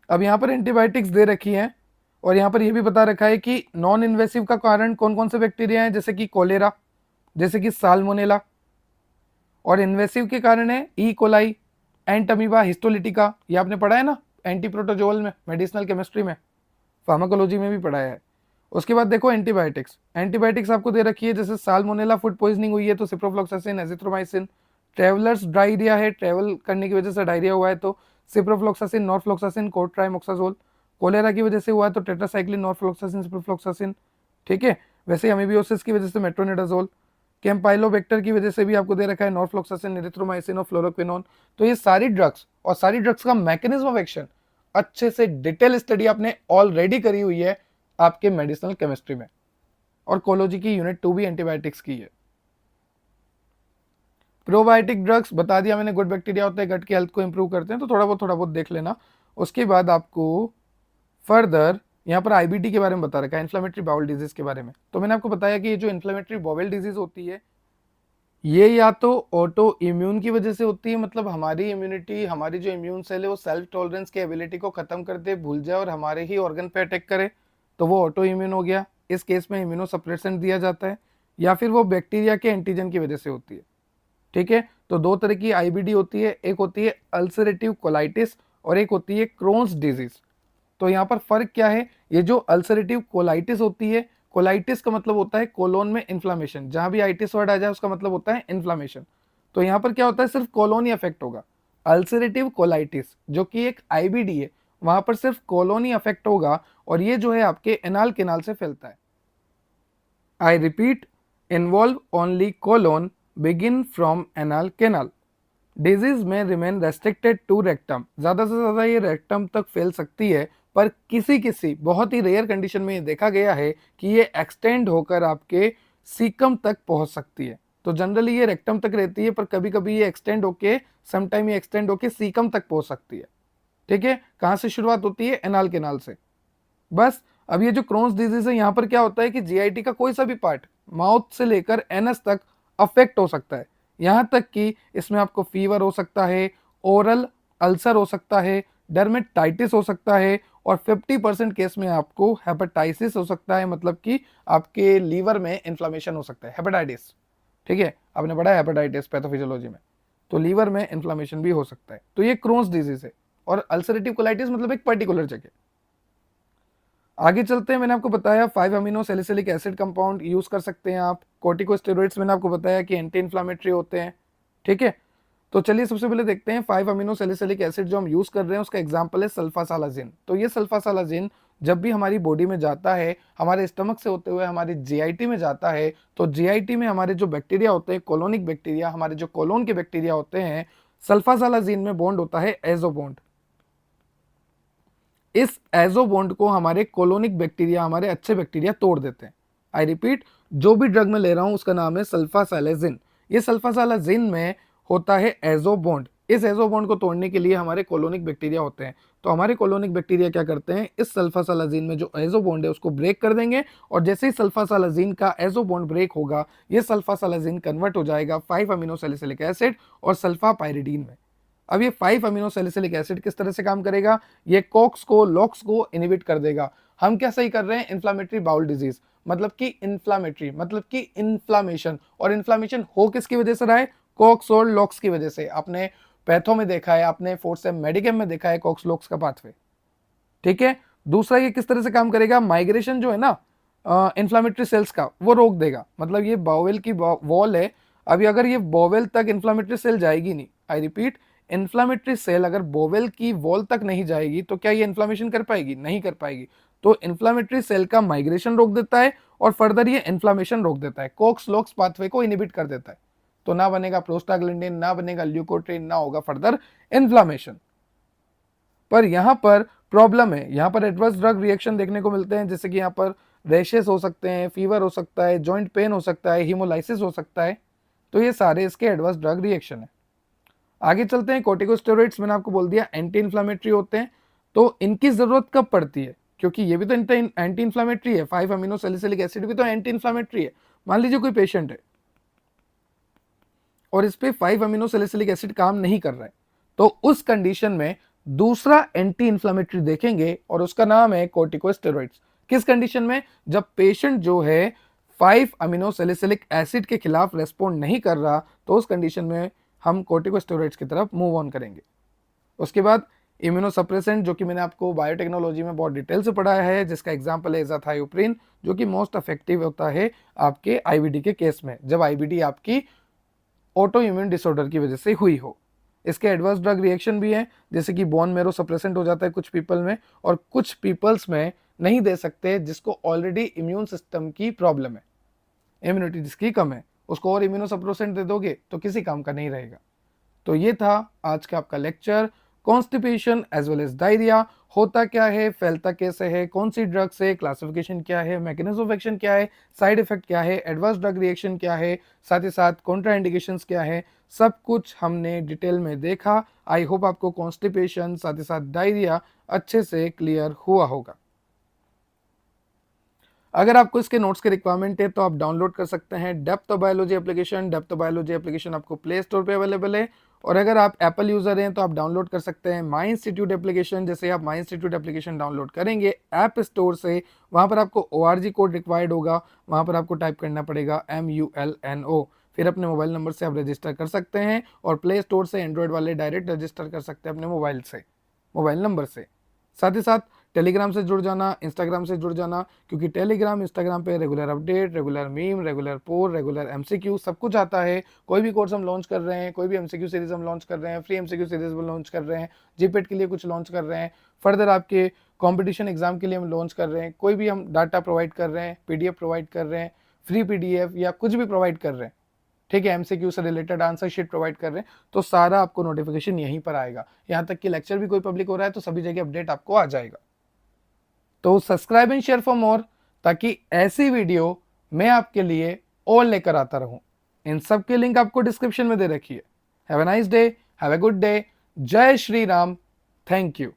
[SPEAKER 1] अब यहाँ पर एंटीबायोटिक्स दे रखी है और यहाँ पर यह भी बता रखा है कि नॉन इन्वेसिव का कारण कौन कौन से बैक्टीरिया हैं, जैसे कि कोलेरा, जैसे कि साल्मोनेला। और इन्वेसिव के कारण है ई कोलाई, एंट अमीबा, हिस्टोलिटिका, ये आपने पढ़ा है ना एंटीप्रोटोजोल में, मेडिसिनल केमिस्ट्री में, फार्माकोलॉजी में भी पढ़ाया है। उसके बाद देखो एंटीबायोटिक्स, एंटीबायोटिक्स आपको दे रखी है, जैसे साल्मोनेला फूड पॉइजनिंग हुई है तो सिप्रोफ्लोक्सासिन, एजिथ्रोमाइसिन। ट्रेवलर्स डायरिया है, ट्रेवल करने की वजह से डायरिया हुआ है तो सिप्रोफ्लोक्सासिन, नॉरफ्लोक्सासिन, कोट्राइमोक्साजोल। कोलेरा की वजह से हुआ है तो टेट्रासाइक्लिन, नॉरफ्लोक्सासिन, सिप्रोफ्लोक्सासिन, ठीक है। वैसे अमीबियोसिस की वजह से मेट्रोनिडाजोल। कैम्पाइलोबैक्टर की वजह से भी आपको दे रखा है नॉरफ्लोक्सासिन, एरिथ्रोमाइसिन और फ्लोरोक्विनोन। तो ये सारी ड्रग्स और सारी ड्रग्स का मैकेनिज्म ऑफ एक्शन अच्छे से डिटेल स्टडी आपने ऑलरेडी करी हुई है आपके मेडिसिनल केमिस्ट्री में, और कोलॉजी की यूनिट 2 भी एंटीबायोटिक्स की है। प्रोबायोटिक ड्रग्स बता दिया मैंने, गुड बैक्टीरिया होते हैं, गट की हेल्थ को इंप्रूव करते हैं, तो थोड़ा बहुत देख लेना। उसके बाद आपको फर्दर यहाँ पर आईबीडी के बारे में बता रखा है, इन्फ्लेमेटरी बाउल डिजीज के बारे में। तो मैंने आपको बताया कि ये जो इन्फ्लेमेटरी बाउल डिजीज होती है ये या तो ऑटो इम्यून की वजह से होती है, मतलब हमारी इम्यूनिटी, हमारी जो इम्यून सेल है वो सेल्फ टॉलरेंस की एबिलिटी को खत्म कर दे, भूल जाए और हमारे ही ऑर्गन पे अटैक करे, तो वो ऑटो इम्यून हो गया। इस केस में इम्यूनो सप्रेसेंट दिया जाता है। या फिर वो बैक्टीरिया के एंटीजन की वजह से होती है, ठीक है। तो दो तरह की आईबीडी होती है, एक होती है अल्सरेटिव कोलाइटिस और एक होती है क्रोन्स डिजीज। तो यहाँ पर फर्क क्या है, ये जो अल्सरेटिव कोलाइटिस होती है, कोलाइटिस का मतलब होता है कोलोन में इन्फ्लामेशन, जहां भी आइटिस वर्ड आ जाए उसका मतलब होता है इन्फ्लामेशन। तो यहाँ पर क्या होता है, सिर्फ कोलोन ही अफेक्ट होगा। अल्सरेटिव कोलाइटिस जो कि एक आईबीडी है, वहां पर सिर्फ कोलोन ही अफेक्ट होगा और ये जो है आपके एनाल केनाल से फैलता है। I repeat, involve only colon, begin from anal canal. Disease में रिमेन रेस्ट्रिक्टेड टू रेक्टम, ज़्यादा से ज़्यादा ये रेक्टम तक फैल सकती है, पर किसी किसी बहुत ही रेयर कंडीशन में ये देखा गया है कि ये एक्सटेंड होकर आपके सीकम तक पहुंच सकती है। तो जनरली ये रेक्टम तक रहती है, पर कभी कभी ये एक्सटेंड होके समटाइम ये एक्सटेंड होके सीकम तक पहुंच सकती है। ठीक है, कहाँ से शुरुआत होती है? एनाल केनाल से। बस अब ये जो क्रोन्स डिजीज है, यहाँ पर क्या होता है कि जीआईटी का कोई सा भी पार्ट माउथ से लेकर एनस तक अफेक्ट हो सकता है। यहाँ तक कि इसमें आपको फीवर हो सकता है, ओरल अल्सर हो सकता है, डर्मेटाइटिस हो सकता है, और 50% केस में आपको हेपेटाइटिस हो सकता है, मतलब कि आपके लीवर में इन्फ्लामेशन हो सकता है, हेपेटाइटिस। ठीक है, आपने पढ़ा है हेपेटाइटिस पैथोफिजियोलॉजी में। तो लीवर में इन्फ्लामेशन भी हो सकता है। तो ये क्रोन्स डिजीज है। और अल्सरेटिव कोलाइटिस मतलब एक पर्टिकुलर जगह। आगे चलते हैं। मैंने आपको बताया 5 amino salicylic acid compound use कर सकते हैं आप। कोर्टिकोस्टेरॉइड्स मैंने आपको बताया कि एंटी इन्फ्लामेटरी होते हैं। ठीक है, तो चलिए सबसे पहले देखते हैं 5 अमीनो सैलिसिलिक एसिड जो हम यूज कर रहे हैं उसका एग्जांपल है सल्फासालाजिन। तो ये सल्फासालाजिन जब भी हमारी बॉडी में जाता है, हमारे स्टमक से होते हुए हमारे जीआईटी में जाता है, तो जीआईटी में हमारे जो बैक्टीरिया होते हैं, कोलोनिक बैक्टीरिया, हमारे जो कोलोन के बैक्टीरिया होते हैं, सल्फासालाजिन में बॉन्ड होता है एजो बॉन्ड। इस एजो बॉन्ड को हमारे कोलोनिक बैक्टीरिया, हमारे अच्छे बैक्टीरिया तोड़ देते हैं। आई रिपीट, जो भी ड्रग मैं ले रहा हूं उसका नाम है सल्फासालाजिन। ये सल्फासालाजिन में होता है एजो बॉन्ड। इस एजो बॉन्ड को तोड़ने के लिए हमारे कोलोनिक बैक्टीरिया होते हैं। तो हमारे कोलोनिक बैक्टीरिया क्या करते हैं, इस सल्फासालाजिन में जो एजो बॉन्ड है उसको ब्रेक कर देंगे, और जैसे ही सल्फासालाजिन का एजो बॉन्ड ब्रेक होगा, ये सल्फासालाजिन कन्वर्ट हो जाएगा 5 अमीनो सैलिसिलिक एसिड और सल्फापाइरिडीन में। अब ये 5 अमीनो सैलिसिलिक एसिड किस तरह से काम करेगा? ये कोक्स को, लॉक्स को इनहिबिट कर देगा। हम क्या सही कर रहे हैं? इन्फ्लामेटरी बाउल डिजीज, मतलब कि इन्फ्लामेटरी मतलब कि इन्फ्लामेशन। और इन्फ्लामेशन हो किसकी वजह से रहा है? कोक्स और लॉक्स की वजह से। आपने पैथो में देखा है, आपने फोर्थ सेम मेडिकेम में देखा है कोक्स लॉक्स का पाथवे। ठीक है, दूसरा ये किस तरह से काम करेगा? माइग्रेशन जो है ना इन्फ्लामेटरी सेल्स का, वो रोक देगा। मतलब ये बाउल की वॉल है, अभी अगर ये बोवेल तक इन्फ्लामेटरी सेल जाएगी नहीं, आई रिपीट, इन्फ्लामेटरी सेल अगर बोवेल की वॉल तक नहीं जाएगी तो क्या ये इन्फ्लामेशन कर पाएगी? नहीं कर पाएगी। तो इन्फ्लामेटरी सेल का माइग्रेशन रोक देता है और फर्दर ये इन्फ्लामेशन रोक देता है, कोक्स लॉक्स पाथवे को इनहिबिट कर देता है। तो ना बनेगा प्रोस्टाग्लैंडिन, ना बनेगा ल्यूकोट्रिन, ना होगा फर्दर इन्फ्लामेशन। पर यहाँ पर प्रॉब्लम है, यहाँ पर एडवर्स ड्रग रिएक्शन देखने को मिलते हैं, जैसे कि यहाँ पर रैशेस हो सकते हैं, फीवर हो सकता है, जॉइंट पेन हो सकता है, हीमोलाइसिस हो सकता है। तो ये सारे इसके एडवर्स ड्रग रिएक्शन है। आगे चलते हैं। कोर्टिकोस्टेरॉइड्स मैंने आपको बोल दिया एंटी इन्फ्लामेटरी होते हैं। तो इनकी जरूरत कब पड़ती है? क्योंकि ये भी तो एंटी इन्फ्लामेटरी है, 5 अमीनो सैलिसिलिक एसिड भी तो एंटी इन्फ्लामेटरी है। मान लीजिए कोई पेशेंट है और इस पे 5 अमीनो सैलिसिलिक एसिड काम नहीं कर रहा है, तो उस कंडीशन में दूसरा एंटी इन्फ्लामेटरी देखेंगे और उसका नाम है कोर्टिकोस्टेरॉइड्स। किस कंडीशन में? जब पेशेंट जो है 5 अमीनो सैलिसिलिक एसिड के खिलाफ रेस्पॉन्ड नहीं कर रहा, तो उस कंडीशन में हम कोर्टिकोस्टेरॉइड्स की तरफ मूव ऑन करेंगे। उसके बाद इम्यूनोसप्रेसेंट, जो कि मैंने आपको बायोटेक्नोलॉजी में बहुत डिटेल से पढ़ाया है, जिसका एग्जांपल है एजाथायोप्रिन, जो कि मोस्ट इफेक्टिव होता है आपके आईबीडी के केस में, जब आईबीडी आपकी ऑटो इम्यून डिसऑर्डर की वजह से हुई हो। इसके एडवर्स ड्रग रिएक्शन भी है, जैसे कि बोन मेरो सप्रेसेंट हो जाता है कुछ पीपल में, और कुछ पीपल्स में नहीं दे सकते जिसको ऑलरेडी इम्यून सिस्टम की प्रॉब्लम है, इम्यूनिटी जिसकी कम है, उसको और इम्यूनोसप्रेसेंट दे दोगे तो किसी काम का नहीं रहेगा। तो ये था आज का आपका lecture, constipation as well as diarrhoea. होता क्या है, फैलता कैसे है, कौन सी ड्रग से, क्लासिफिकेशन क्या है, मैकेनिज्म ऑफ एक्शन क्या है, साइड इफेक्ट क्या है, एडवर्स ड्रग रिएक्शन क्या है, साथ ही साथ कॉन्ट्राइंडिकेशंस क्या है, सब कुछ हमने डिटेल में देखा। आई होप आपको कॉन्स्टिपेशन साथ ही साथ डायरिया अच्छे से क्लियर हुआ होगा। अगर आपको इसके नोट्स की रिक्वायरमेंट है तो आप डाउनलोड कर सकते हैं depth biology application. Depth biology application आपको प्ले स्टोर पे अवेलेबल है, और अगर आप एप्पल यूजर हैं तो आप डाउनलोड कर सकते हैं माई इंस्टीट्यूट एप्लीकेशन। जैसे आप माई इंस्टीट्यूट एप्लीकेशन डाउनलोड करेंगे ऐप स्टोर से, वहाँ पर आपको ORG कोड रिक्वायर्ड होगा, वहाँ पर आपको टाइप करना पड़ेगा MULNO। फिर अपने मोबाइल नंबर से आप रजिस्टर कर सकते हैं, और प्ले स्टोर से एंड्रॉयड वाले डायरेक्ट रजिस्टर कर सकते हैं अपने मोबाइल से, मोबाइल नंबर से। साथ ही साथ टेलीग्राम से जुड़ जाना, इंस्टाग्राम से जुड़ जाना, क्योंकि टेलीग्राम इंस्टाग्राम पे regular update, regular meme, regular poll, regular MCQ सब कुछ आता है। कोई भी कोर्स हम लॉन्च कर रहे हैं, कोई भी एमसीक्यू सीरीज हम लॉन्च कर रहे हैं, फ्री एमसीक्यू सीरीज हम लॉन्च कर रहे हैं, जीपेट के लिए कुछ लॉन्च कर रहे हैं, फर्दर आपके कॉम्पिटिशन एग्जाम के लिए हम लॉन्च कर रहे हैं, कोई भी हम डाटा प्रोवाइड कर रहे हैं, PDF प्रोवाइड कर रहे हैं, फ्री पीडीएफ या कुछ भी प्रोवाइड कर रहे हैं, ठीक है, एमसीक्यू से रिलेटेड आंसर शीट प्रोवाइड कर रहे हैं, तो सारा आपको नोटिफिकेशन यहीं पर आएगा। यहाँ तक कि लेक्चर भी कोई पब्लिक हो रहा है तो सभी जगह अपडेट आपको आ जाएगा। तो subscribe and share for more, ताकि ऐसी वीडियो मैं आपके लिए और लेकर आता रहूं। इन सब की लिंक आपको डिस्क्रिप्शन में दे रखी है। Have a nice day, have a good day. जय श्री राम। Thank you.